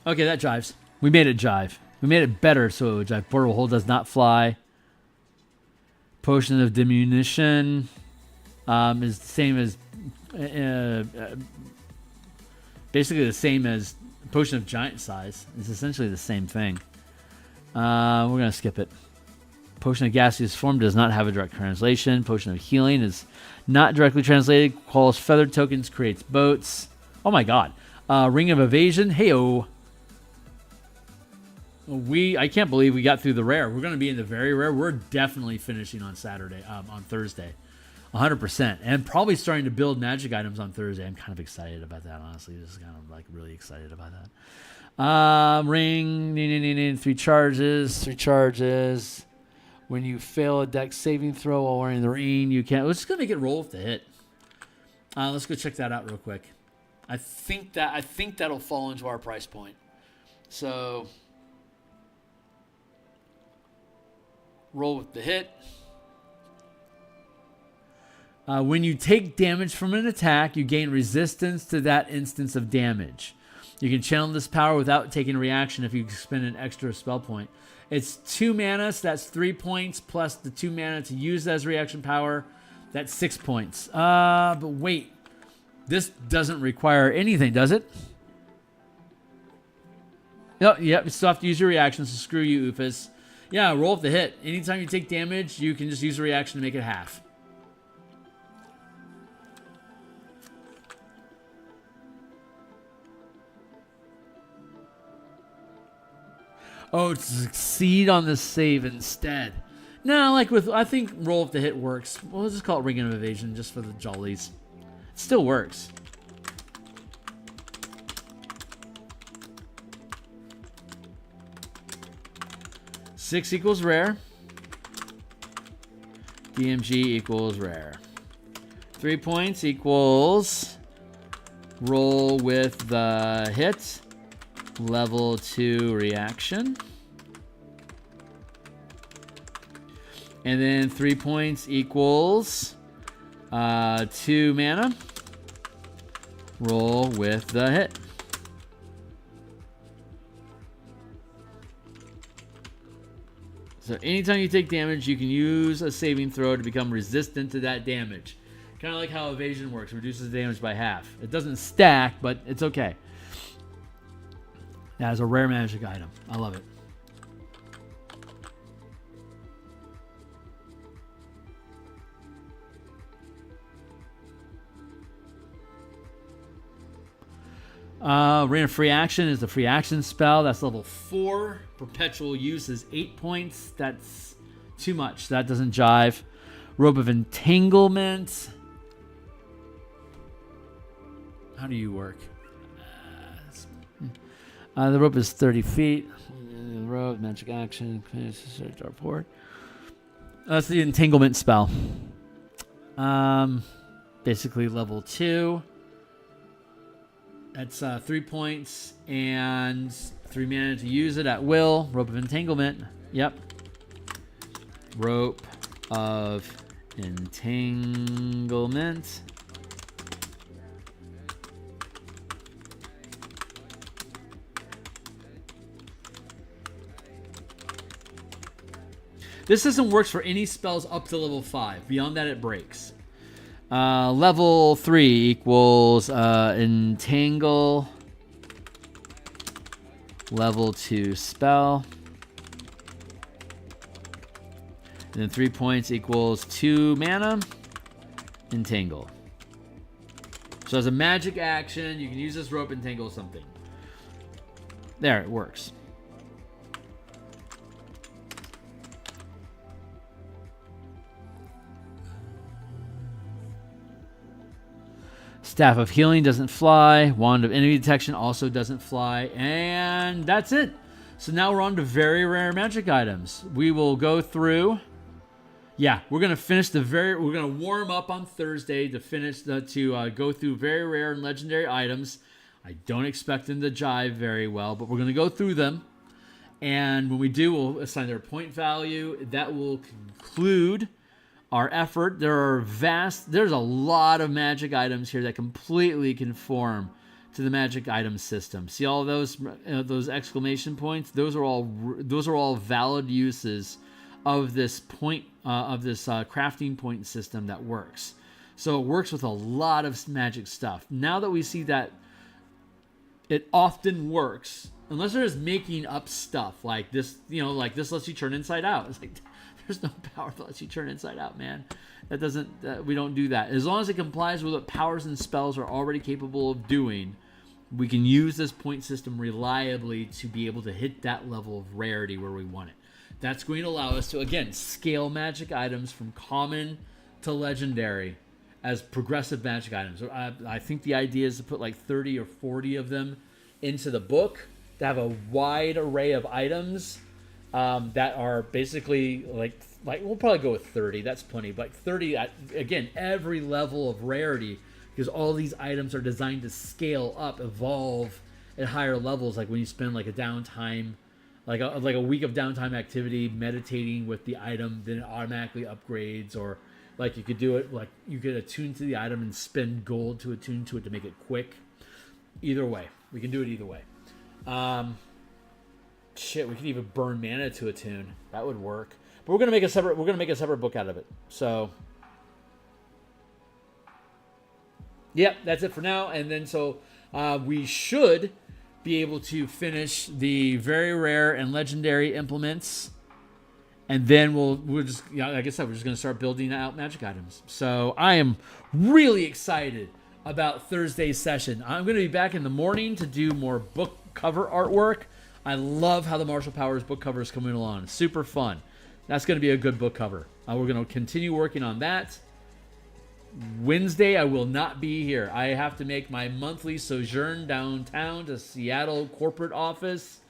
Okay, that jives. We made it jive. We made it better so it would jive. Portable hole does not fly. Potion of diminution is the same as... basically the same as Potion of giant size. It's essentially the same thing. We're going to skip it. Potion of gaseous form does not have a direct translation. Potion of healing is not directly translated. Calls feathered tokens, creates boats. Oh my god. Ring of evasion. Hey-oh. I can't believe we got through the rare. We're going to be in the very rare. We're definitely finishing on Saturday, on Thursday. 100%. And probably starting to build magic items on Thursday. I'm kind of excited about that, honestly. Just kind of like really excited about that. Ring, 3 charges. 3 charges. When you fail a dex saving throw while wearing the ring, you can't. Let's just gonna make it roll with the hit. Let's go check that out real quick. I think that'll fall into our price point. So roll with the hit. When you take damage from an attack, you gain resistance to that instance of damage. You can channel this power without taking a reaction if you spend an extra spell point. It's 2 mana, so that's 3 points, plus the 2 mana to use as reaction power. That's 6 points. But wait. This doesn't require anything, does it? Oh, yep, you still have to use your reactions, so screw you, Oofus. Yeah, roll up the hit. Anytime you take damage, you can just use a reaction to make it half. Oh, to succeed on the save instead. No, like I think roll up the hit works. We'll just call it Ring of Evasion just for the jollies. It still works. Six equals rare. DMG equals rare. 3 points equals roll with the hit. Level 2 reaction. And then 3 points equals 2 mana. Roll with the hit. So anytime you take damage, you can use a saving throw to become resistant to that damage. Kind of like how evasion works. Reduces the damage by half. It doesn't stack, but it's okay. That is a rare magic item. I love it. Ring of Free Action is the free action spell. That's level 4. Perpetual use is 8 points. That's too much. That doesn't jive. Rope of Entanglement. How do you work? The rope is 30 feet. The rope, magic action, port. That's the entanglement spell. Basically level 2. That's 3 points and 3 mana to use it at will. Rope of Entanglement. Yep. Rope of Entanglement. This system works for any spells up to level 5. Beyond that, it breaks. Level 3 equals Entangle. Level 2 spell. And then 3 points equals 2 mana. Entangle. So as a magic action, you can use this rope, entangle something. There, it works. Staff of Healing doesn't fly. Wand of Enemy Detection also doesn't fly. And that's it. So now we're on to very rare magic items. We will go through. Yeah, we're going to finish we're going to warm up on Thursday to finish to go through very rare and legendary items. I don't expect them to jive very well, but we're going to go through them. And when we do, we'll assign their point value. That will conclude our effort. There's a lot of magic items here that completely conform to the magic item system. See all those exclamation points? Those are all valid uses of this crafting point system that works. So it works with a lot of magic stuff. Now that we see that it often works, unless they're just making up stuff like this, like this lets you turn inside out. It's like, there's no power that lets you turn inside out, man. We don't do that. As long as it complies with what powers and spells are already capable of doing, we can use this point system reliably to be able to hit that level of rarity where we want it. That's going to allow us to, again, scale magic items from common to legendary as progressive magic items. I think the idea is to put like 30 or 40 of them into the book to have a wide array of items that are basically like we'll probably go with 30. That's plenty. But 30, again, every level of rarity, because all these items are designed to scale up, evolve at higher levels. Like when you spend like a downtime, like a week of downtime activity, meditating with the item, then it automatically upgrades. Or like you could do it, like you could attune to the item and spend gold to attune to it to make it quick. Either way, we can do it either way. We could even burn mana to attune. That would work. But we're gonna make a separate book out of it. So, yep, that's it for now. And then we should be able to finish the very rare and legendary implements, and then we'll just, like I said, we're just gonna start building out magic items. So I am really excited about Thursday's session. I'm gonna be back in the morning to do more book cover artwork. I love how the Martial Powers book cover is coming along. It's super fun. That's going to be a good book cover. We're going to continue working on that. Wednesday, I will not be here. I have to make my monthly sojourn downtown to Seattle corporate office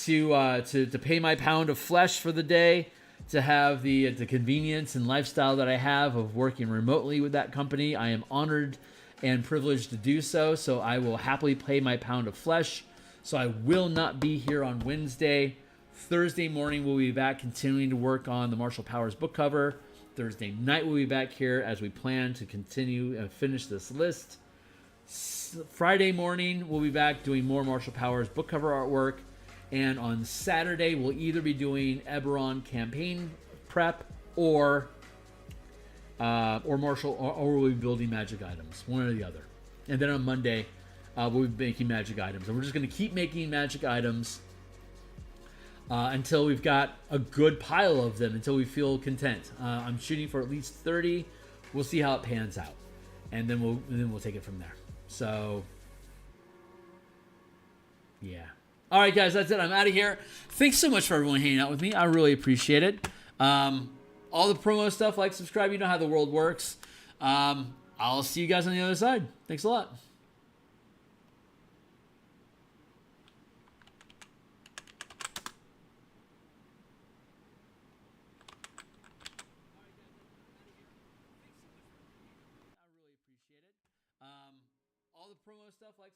to pay my pound of flesh for the day, to have the convenience and lifestyle that I have of working remotely with that company. I am honored and privileged to do so, so I will happily pay my pound of flesh. So I will not be here on Wednesday. Thursday morning, we'll be back continuing to work on the Martial Powers book cover. Thursday night, we'll be back here as we plan to continue and finish this list. Friday morning, we'll be back doing more Martial Powers book cover artwork. And on Saturday, we'll either be doing Eberron campaign prep or we'll be building magic items, one or the other. And then on Monday, we'll be making magic items. And we're just going to keep making magic items until we've got a good pile of them, until we feel content. I'm shooting for at least 30. We'll see how it pans out. And then we'll take it from there. So, yeah. All right, guys, that's it. I'm out of here. Thanks so much for everyone hanging out with me. I really appreciate it. All the promo stuff, like, subscribe. You know how the world works. I'll see you guys on the other side. Thanks a lot. All the promo stuff, like